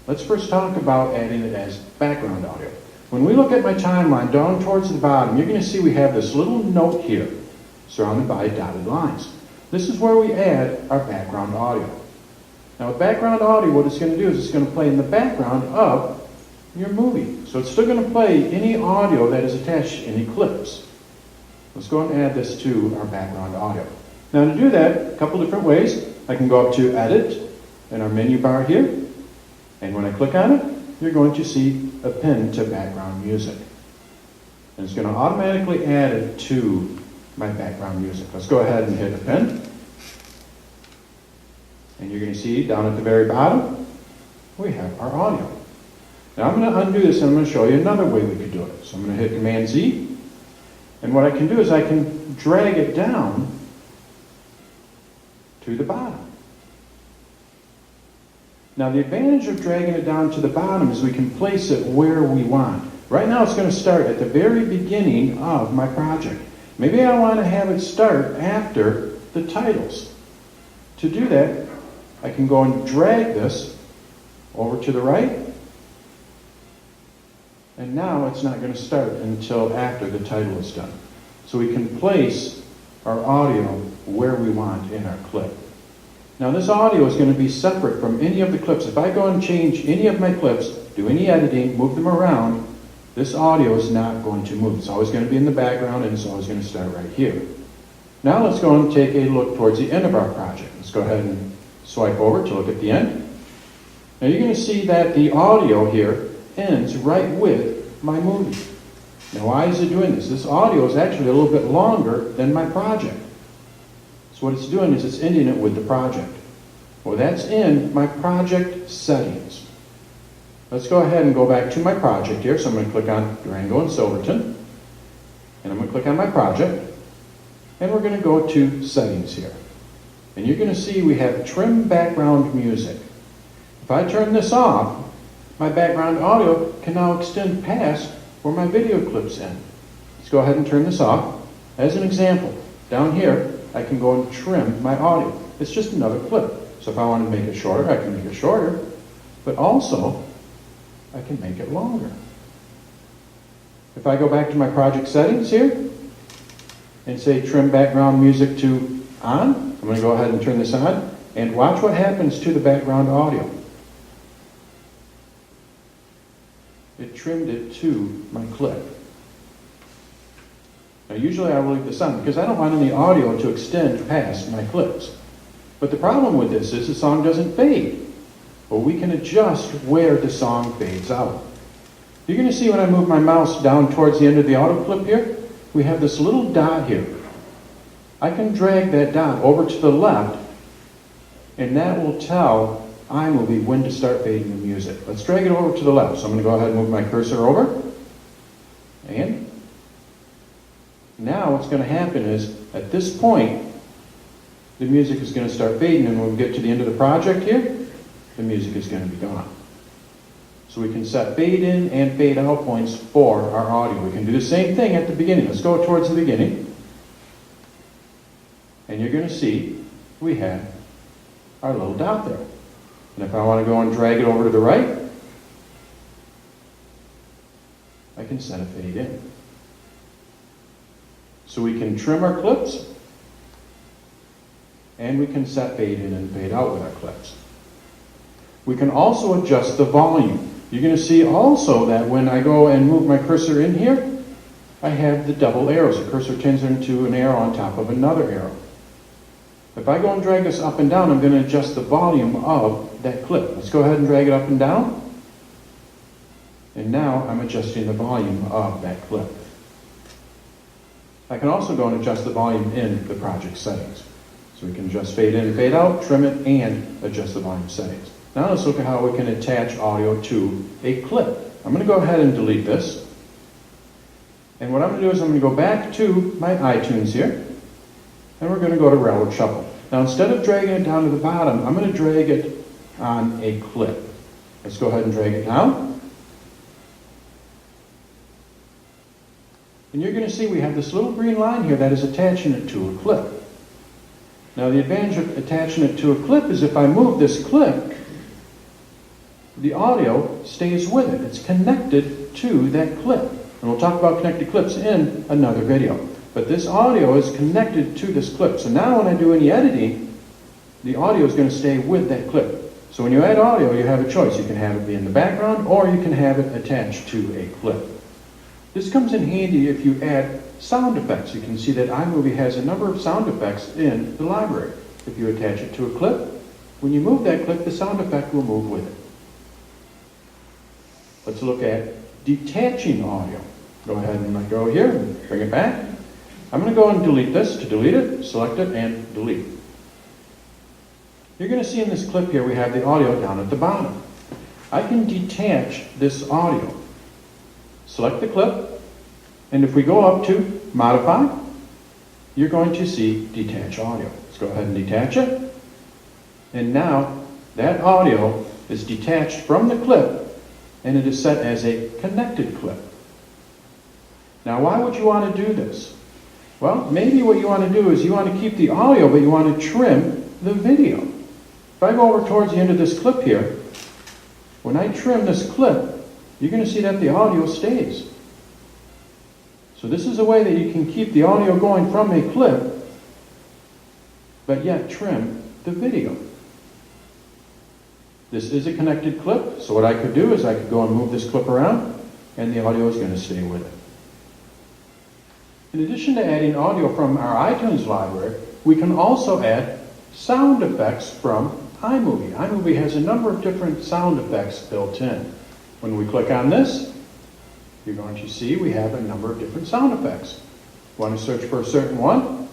Let's first talk about adding it as background audio. When we look at my timeline down towards the bottom, you're going to see we have this little note here surrounded by dotted lines. This is where we add our background audio. Now with background audio, what it's going to do is it's going to play in the background of your movie. So it's still going to play any audio that is attached to any clips. Let's go and add this to our background audio. Now to do that, a couple different ways. I can go up to Edit in our menu bar here, and when I click on it, you're going to see a pin to background music. And it's going to automatically add it to my background music. Let's go ahead and hit append. And you're going to see down at the very bottom, we have our audio. Now I'm going to undo this and I'm going to show you another way we could do it. So I'm going to hit Command Z. And what I can do is I can drag it down to the bottom. Now the advantage of dragging it down to the bottom is we can place it where we want. Right now it's going to start at the very beginning of my project. Maybe I want to have it start after the titles. To do that, I can go and drag this over to the right. And now it's not going to start until after the title is done. So we can place our audio where we want in our clip. Now this audio is going to be separate from any of the clips. If I go and change any of my clips, do any editing, move them around, this audio is not going to move. It's always going to be in the background and it's always going to start right here. Now let's go and take a look towards the end of our project. Let's go ahead and swipe over to look at the end. Now you're going to see that the audio here ends right with my movie. Now why is it doing this? This audio is actually a little bit longer than my project. So what it's doing is it's ending it with the project. Well, that's in my project settings. Let's go ahead and go back to my project here. So I'm going to click on Durango and Silverton. And I'm going to click on my project. And we're going to go to settings here. And you're going to see we have trim background music. If I turn this off, my background audio can now extend past where my video clips end. It's go ahead and turn this off. As an example, down here, I can go and trim my audio. It's just another clip. So if I want to make it shorter, I can make it shorter, but also I can make it longer. If I go back to my project settings here and say trim background music to on, I'm going to go ahead and turn this on and watch what happens to the background audio. It trimmed it to my clip. Now usually I will leave this on because I don't want any audio to extend past my clips. But the problem with this is the song doesn't fade. Well, we can adjust where the song fades out. You're going to see when I move my mouse down towards the end of the auto clip here, we have this little dot here. I can drag that dot over to the left, and that will tell iMovie when to start fading the music. Let's drag it over to the left. So I'm going to go ahead and move my cursor over. And now what's going to happen is, at this point, the music is going to start fading, and when we get to the end of the project here, the music is going to be gone. So we can set fade in and fade out points for our audio. We can do the same thing at the beginning. Let's go towards the beginning. And you're going to see we have our little dot there. And if I want to go and drag it over to the right, I can set a fade in. So we can trim our clips, and we can set fade in and fade out with our clips. We can also adjust the volume. You're going to see also that when I go and move my cursor in here, I have the double arrows. The cursor turns into an arrow on top of another arrow. If I go and drag this up and down, I'm going to adjust the volume of that clip. Let's go ahead and drag it up and down. And now I'm adjusting the volume of that clip. I can also go and adjust the volume in the project settings. So we can adjust fade in and fade out, trim it, and adjust the volume settings. Now let's look at how we can attach audio to a clip. I'm going to go ahead and delete this. And what I'm going to do is I'm going to go back to my iTunes here, and we're going to go to Railroad Shuffle. Now instead of dragging it down to the bottom, I'm going to drag it on a clip. Let's go ahead and drag it down. And you're going to see we have this little green line here that is attaching it to a clip. Now the advantage of attaching it to a clip is if I move this clip, the audio stays with it. It's connected to that clip. And we'll talk about connected clips in another video. But this audio is connected to this clip. So now when I do any editing, the audio is going to stay with that clip. So when you add audio, you have a choice. You can have it be in the background, or you can have it attached to a clip. This comes in handy if you add sound effects. You can see that iMovie has a number of sound effects in the library. If you attach it to a clip, when you move that clip, the sound effect will move with it. Let's look at detaching audio. Go ahead and go here and bring it back. I'm going to go and delete this. To delete it, select it and delete. You're going to see in this clip here we have the audio down at the bottom. I can detach this audio. Select the clip, and if we go up to Modify, you're going to see Detach Audio. Let's go ahead and detach it. And now that audio is detached from the clip, and it is set as a connected clip. Now why would you want to do this? Well, maybe what you want to do is you want to keep the audio, but you want to trim the video. If I go over towards the end of this clip here, when I trim this clip, you're going to see that the audio stays. So this is a way that you can keep the audio going from a clip, but yet trim the video. This is a connected clip, so what I could do is I could go and move this clip around, and the audio is going to stay with it. In addition to adding audio from our iTunes library, we can also add sound effects from iMovie. iMovie has a number of different sound effects built in. When we click on this, you're going to see we have a number of different sound effects. Want to search for a certain one?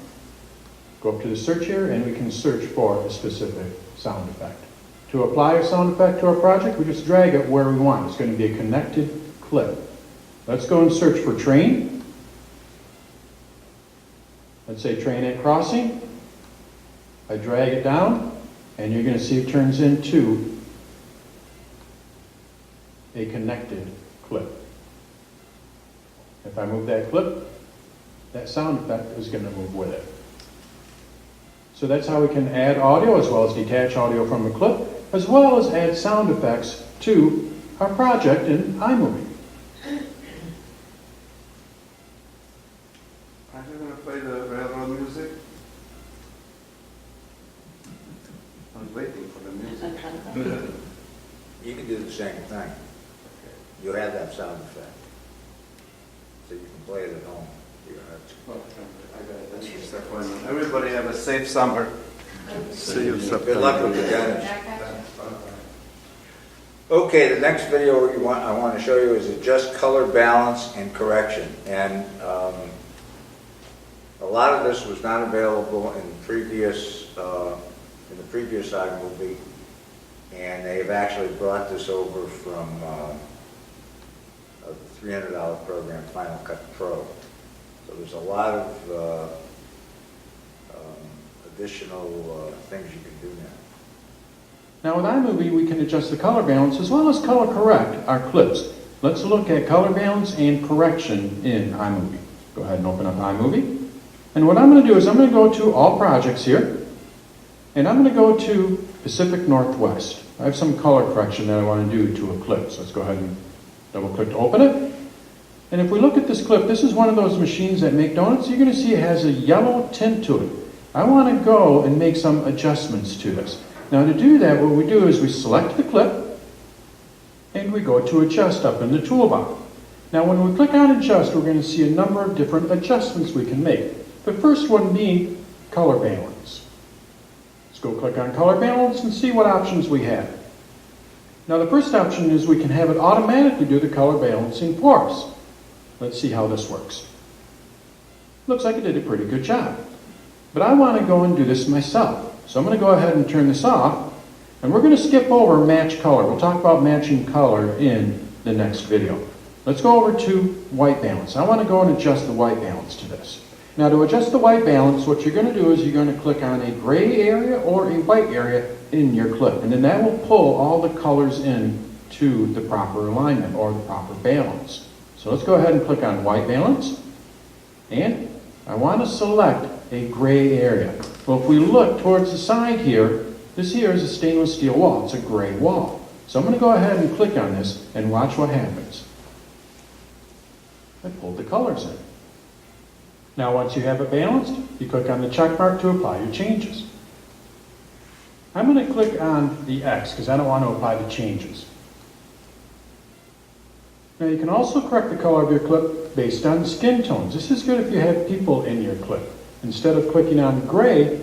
Go up to the search here, and we can search for a specific sound effect. To apply a sound effect to our project, we just drag it where we want. It's going to be a connected clip. Let's go and search for train. Let's say train at crossing. I drag it down, and you're going to see it turns into a connected clip. If I move that clip, that sound effect is going to move with it. So that's how we can add audio as well as detach audio from the clip, as well as add sound effects to our project in iMovie. Are you gonna play the railroad music? I'm waiting for the music. You can do the same thing. You have that sound effect. So you can play it at home. You don't have to. Well, I got a dentist appointment. Everybody have a safe summer. See you in September. Good luck with the dentist. Okay, the next video I want to show you is adjust color balance and correction. And a lot of this was not available in the previous iMovie, and they've actually brought this over from a $300 program, Final Cut Pro. So there's a lot of additional things you can do now. Now with iMovie, we can adjust the color balance as well as color correct our clips. Let's look at color balance and correction in iMovie. Go ahead and open up iMovie. And what I'm going to do is I'm going to go to All Projects here, and I'm going to go to Pacific Northwest. I have some color correction that I want to do to a clip. So let's go ahead and double click to open it. And if we look at this clip, this is one of those machines that make donuts. You're going to see it has a yellow tint to it. I want to go and make some adjustments to this. Now to do that, what we do is we select the clip and we go to adjust up in the toolbar. Now when we click on adjust, we're going to see a number of different adjustments we can make. The first one being color balance. Let's go click on color balance and see what options we have. Now the first option is we can have it automatically do the color balancing for us. Let's see how this works. Looks like it did a pretty good job. But I want to go and do this myself. So I'm going to go ahead and turn this off, and we're going to skip over match color. We'll talk about matching color in the next video. Let's go over to white balance. I want to go and adjust the white balance to this. Now to adjust the white balance, what you're going to do is you're going to click on a gray area or a white area in your clip, and then that will pull all the colors in to the proper alignment or the proper balance. So let's go ahead and click on white balance, and I want to select a gray area. Well, if we look towards the side here, this here is a stainless steel wall. It's a gray wall. So I'm going to go ahead and click on this and watch what happens. I pulled the colors in. Now once you have it balanced, you click on the check mark to apply your changes. I'm going to click on the X because I don't want to apply the changes. Now you can also correct the color of your clip based on skin tones. This is good if you have people in your clip. Instead of clicking on gray,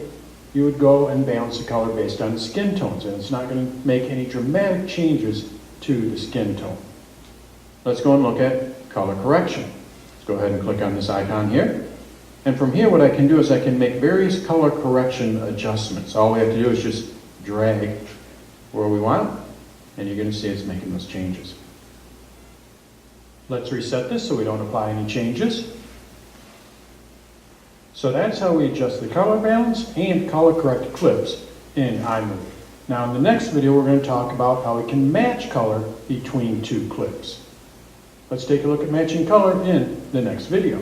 you would go and balance the color based on skin tones, and it's not going to make any dramatic changes to the skin tone. Let's go and look at color correction. Let's go ahead and click on this icon here. And from here, what I can do is I can make various color correction adjustments. All we have to do is just drag where we want, and you're going to see it's making those changes. Let's reset this so we don't apply any changes. So that's how we adjust the color balance and color correct clips in iMovie. Now in the next video, we're going to talk about how we can match color between two clips. Let's take a look at matching color in the next video.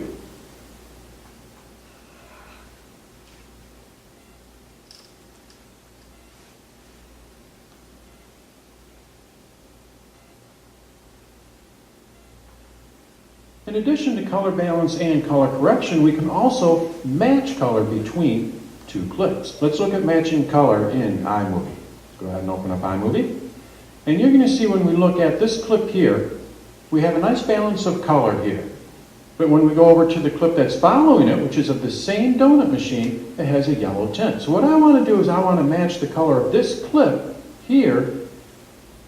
In addition to color balance and color correction, we can also match color between two clips. Let's look at matching color in iMovie. Go ahead and open up iMovie. And you're going to see when we look at this clip here, we have a nice balance of color here. But when we go over to the clip that's following it, which is of the same donut machine, it has a yellow tint. So what I want to do is I want to match the color of this clip here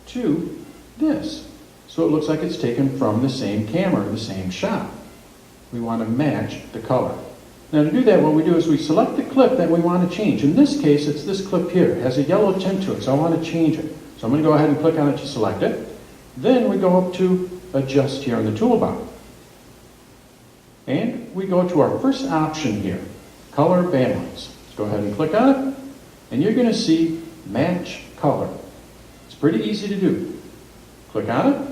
to this. So it looks like it's taken from the same camera, the same shot. We want to match the color. Now to do that, what we do is we select the clip that we want to change. In this case, it's this clip here. It has a yellow tint to it, so I want to change it. So I'm going to go ahead and click on it to select it. Then we go up to Adjust here in the toolbar. And we go to our first option here, Color Balance. Let's go ahead and click on it. And you're going to see Match Color. It's pretty easy to do. Click on it.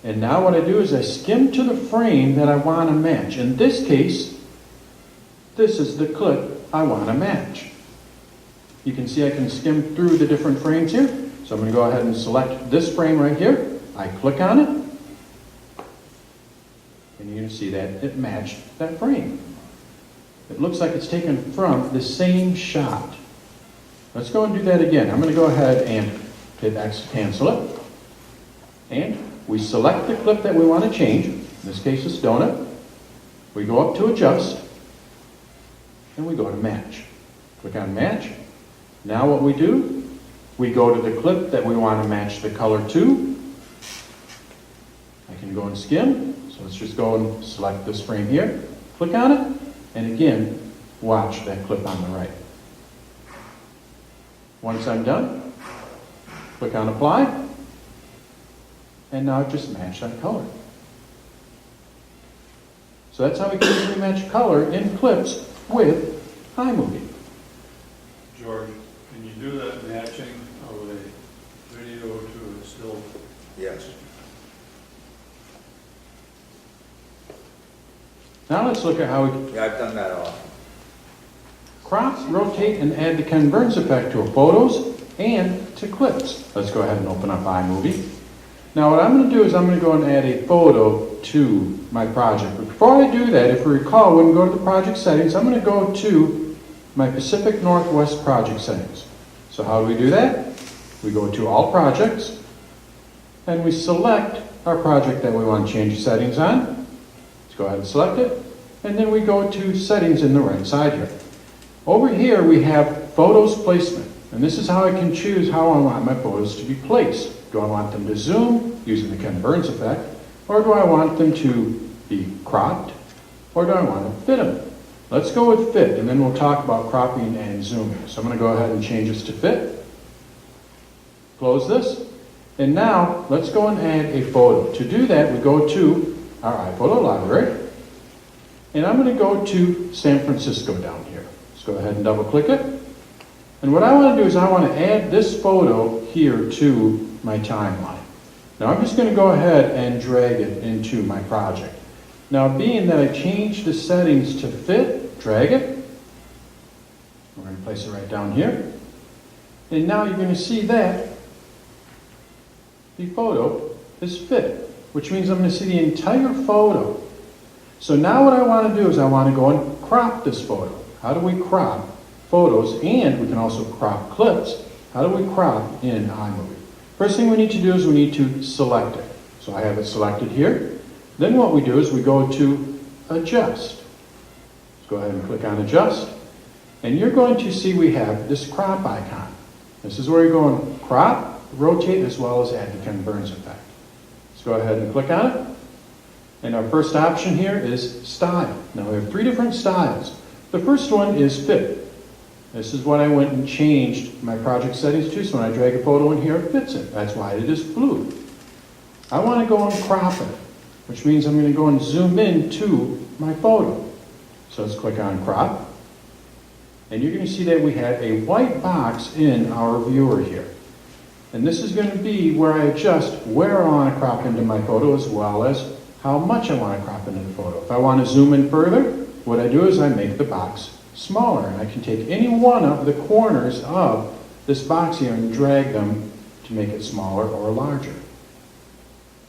And now what I do is I skim to the frame that I want to match. In this case, this is the clip I want to match. You can see I can skim through the different frames here. So I'm going to go ahead and select this frame right here. I click on it. And you're going to see that it matched that frame. It looks like it's taken from the same shot. Let's go and do that again. I'm going to go ahead and hit X to cancel it. And we select the clip that we want to change. In this case, it's donut. We go up to adjust. And we go to match. Click on match. Now what we do, we go to the clip that we want to match the color to. I can go and skim. So let's just go and select this frame here. Click on it. And again, watch that clip on the right. Once I'm done, click on apply. And now just match that color. So that's how we can easily match color in clips with iMovie. George, can you do that matching of a video to a still? Yes. Now let's look at how we Yeah, I've done that all. crop, rotate, and add the convergence effect to our photos and to clips. Let's go ahead and open up iMovie. Now what I'm going to do is I'm going to go and add a photo to my project. But before I do that, if you recall, when we go to the project settings, I'm going to go to my Pacific Northwest project settings. So how do we do that? We go to all projects and we select our project that we want to change settings on. Let's go ahead and select it. And then we go to settings in the right side here. Over here we have photos placement. And this is how I can choose how I want my photos to be placed. Do I want them to zoom using the convergence effect? Or do I want them to be cropped? Or do I want to fit them? Let's go with fit, and then we'll talk about cropping and zooming. So I'm going to go ahead and change this to fit. Close this. And now, let's go and add a photo. To do that, we go to our iPhoto library. And I'm going to go to San Francisco down here. Let's go ahead and double click it. And what I want to do is I want to add this photo here to my timeline. Now I'm just going to go ahead and drag it into my project. Now being that I changed the settings to fit, drag it. We're going to place it right down here. And now you're going to see that the photo is fit, which means I'm going to see the entire photo. So now what I want to do is I want to go and crop this photo. How do we crop photos? And we can also crop clips. How do we crop in iMovie? First thing we need to do is we need to select it. So I have it selected here. Then what we do is we go to Adjust. Let's go ahead and click on Adjust. And you're going to see we have this crop icon. This is where you're going to crop, rotate, as well as add the convergence effect. Let's go ahead and click on it. And our first option here is Style. Now we have 3 different styles. The first one is Fit. This is what I went and changed my project settings to, so when I drag a photo in here, it fits it. That's why it is blue. I want to go and crop it, which means I'm going to go and zoom in to my photo. So let's click on Crop. And you're going to see that we have a white box in our viewer here. And this is going to be where I adjust where I want to crop into my photo as well as how much I want to crop into the photo. If I want to zoom in further, what I do is I make the box smaller, and I can take any one of the corners of this box here and drag them to make it smaller or larger.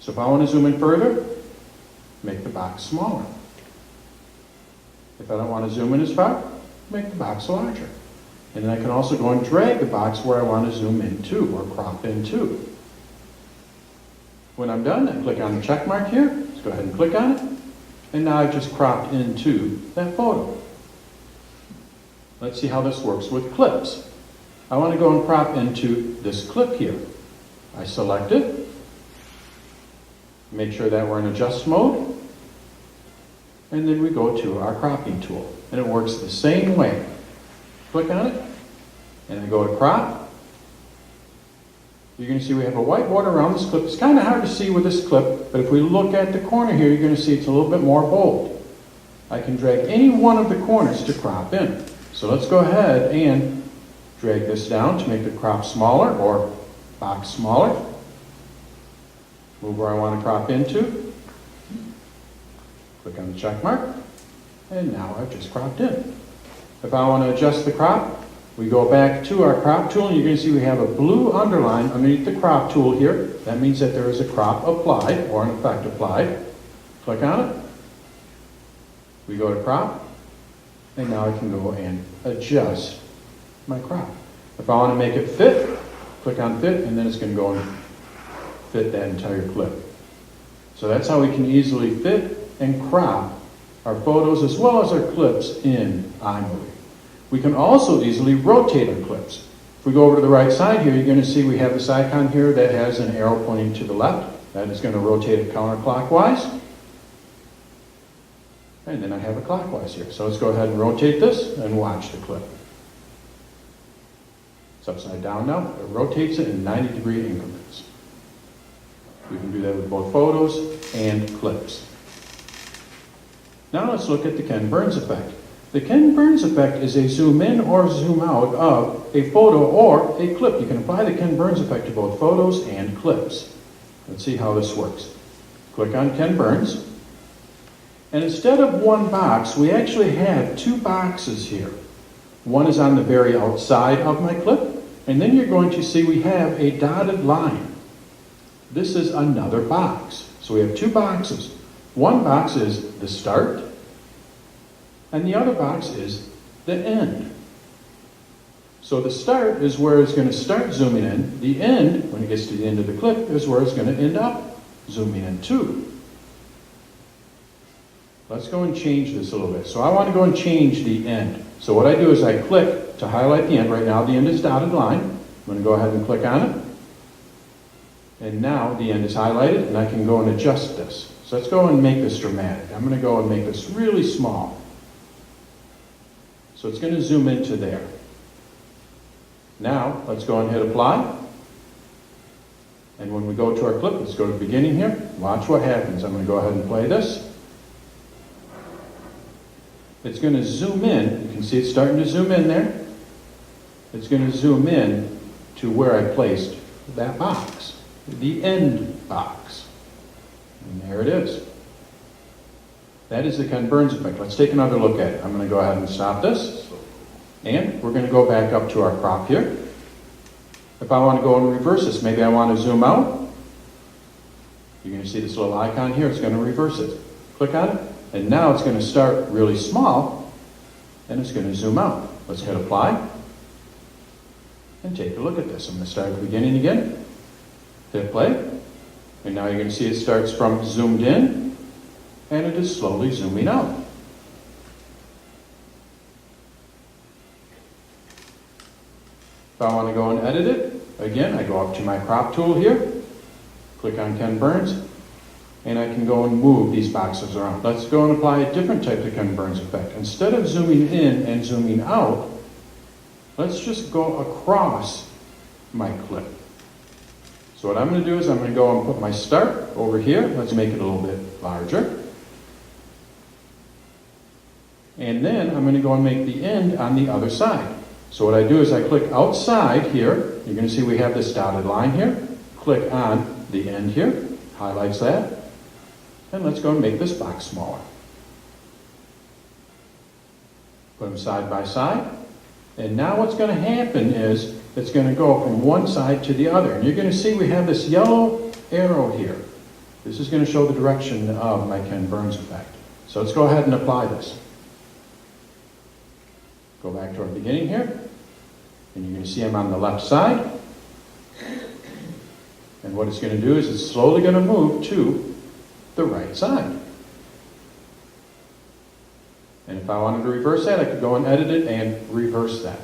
So if I want to zoom in further, make the box smaller. If I don't want to zoom in as far, make the box larger. And then I can also go and drag the box where I want to zoom into or crop into. When I'm done, I click on the check mark here. Let's go ahead and click on it. And now I've just cropped into that photo. Let's see how this works with clips. I want to go and crop into this clip here. I select it. Make sure that we're in adjust mode. And then we go to our cropping tool. And it works the same way. Click on it. And then go to crop. You're going to see we have a white border around this clip. It's kind of hard to see with this clip, but if we look at the corner here, you're going to see it's a little bit more bold. I can drag any one of the corners to crop in. So let's go ahead and drag this down to make the crop smaller or box smaller. Move where I want to crop into. Click on the check mark. And now I've just cropped in. If I want to adjust the crop, we go back to our crop tool, and you're going to see we have a blue underline underneath the crop tool here. That means that there is a crop applied, or an effect applied. Click on it. We go to crop, and now I can go and adjust my crop. If I want to make it fit, click on fit, and then it's going to go and fit that entire clip. So that's how we can easily fit and crop our photos as well as our clips in iMovie. We can also easily rotate our clips. If we go over to the right side here, you're going to see we have this icon here that has an arrow pointing to the left. That is going to rotate it counterclockwise. And then I have it clockwise here. So let's go ahead and rotate this and watch the clip. It's upside down now. It rotates it in 90-degree increments. We can do that with both photos and clips. Now let's look at the Ken Burns effect. The Ken Burns effect is a zoom in or zoom out of a photo or a clip. You can apply the Ken Burns effect to both photos and clips. Let's see how this works. Click on Ken Burns. And instead of one box, we actually have two boxes here. One is on the very outside of my clip, and then you're going to see we have a dotted line. This is another box. So we have two boxes. One box is the start, and the other box is the end. So the start is where it's going to start zooming in. The end, when it gets to the end of the clip, is where it's going to end up zooming in too. Let's go and change this a little bit. So I want to go and change the end. So what I do is I click to highlight the end. Right now the end is dotted line. I'm going to go ahead and click on it. And now the end is highlighted, and I can go and adjust this. So let's go and make this dramatic. I'm going to go and make this really small. So it's going to zoom into there. Now let's go and hit apply. And when we go to our clip, let's go to the beginning here. Watch what happens. I'm going to go ahead and play this. It's going to zoom in. You can see it's starting to zoom in there. It's going to zoom in to where I placed that box, the end box. And there it is. That is the Ken Burns effect. Let's take another look at it. I'm going to go ahead and stop this. And we're going to go back up to our crop here. If I want to go and reverse this, maybe I want to zoom out. You're going to see this little icon here. It's going to reverse it. Click on it. And now it's going to start really small, and it's going to zoom out. Let's hit apply, and take a look at this. I'm going to start at the beginning again, hit play, and now you're going to see it starts from zoomed in, and it is slowly zooming out. If I want to go and edit it, again, I go up to my crop tool here, click on Ken Burns, and I can go and move these boxes around. Let's go and apply a different type of Ken Burns effect. Instead of zooming in and zooming out, let's just go across my clip. So what I'm going to do is I'm going to go and put my start over here. Let's make it a little bit larger. And then I'm going to go and make the end on the other side. So what I do is I click outside here. You're going to see we have this dotted line here. Click on the end here, highlights that. And let's go and make this box smaller. Put them side by side. And now what's going to happen is it's going to go from one side to the other. And you're going to see we have this yellow arrow here. This is going to show the direction of my Ken Burns effect. So let's go ahead and apply this. Go back to our beginning here. And you're going to see I'm on the left side. And what it's going to do is it's slowly going to move to the right side. And if I wanted to reverse that, I could go and edit it and reverse that.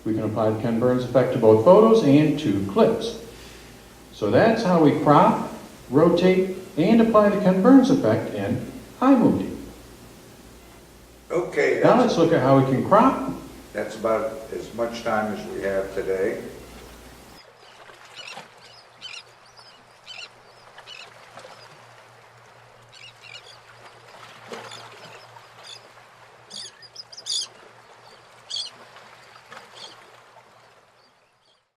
We can apply the Ken Burns effect to both photos and to clips. So that's how we crop, rotate, and apply the Ken Burns effect in iMovie. Okay, Now let's look at how we can crop. that's about as much time as we have today.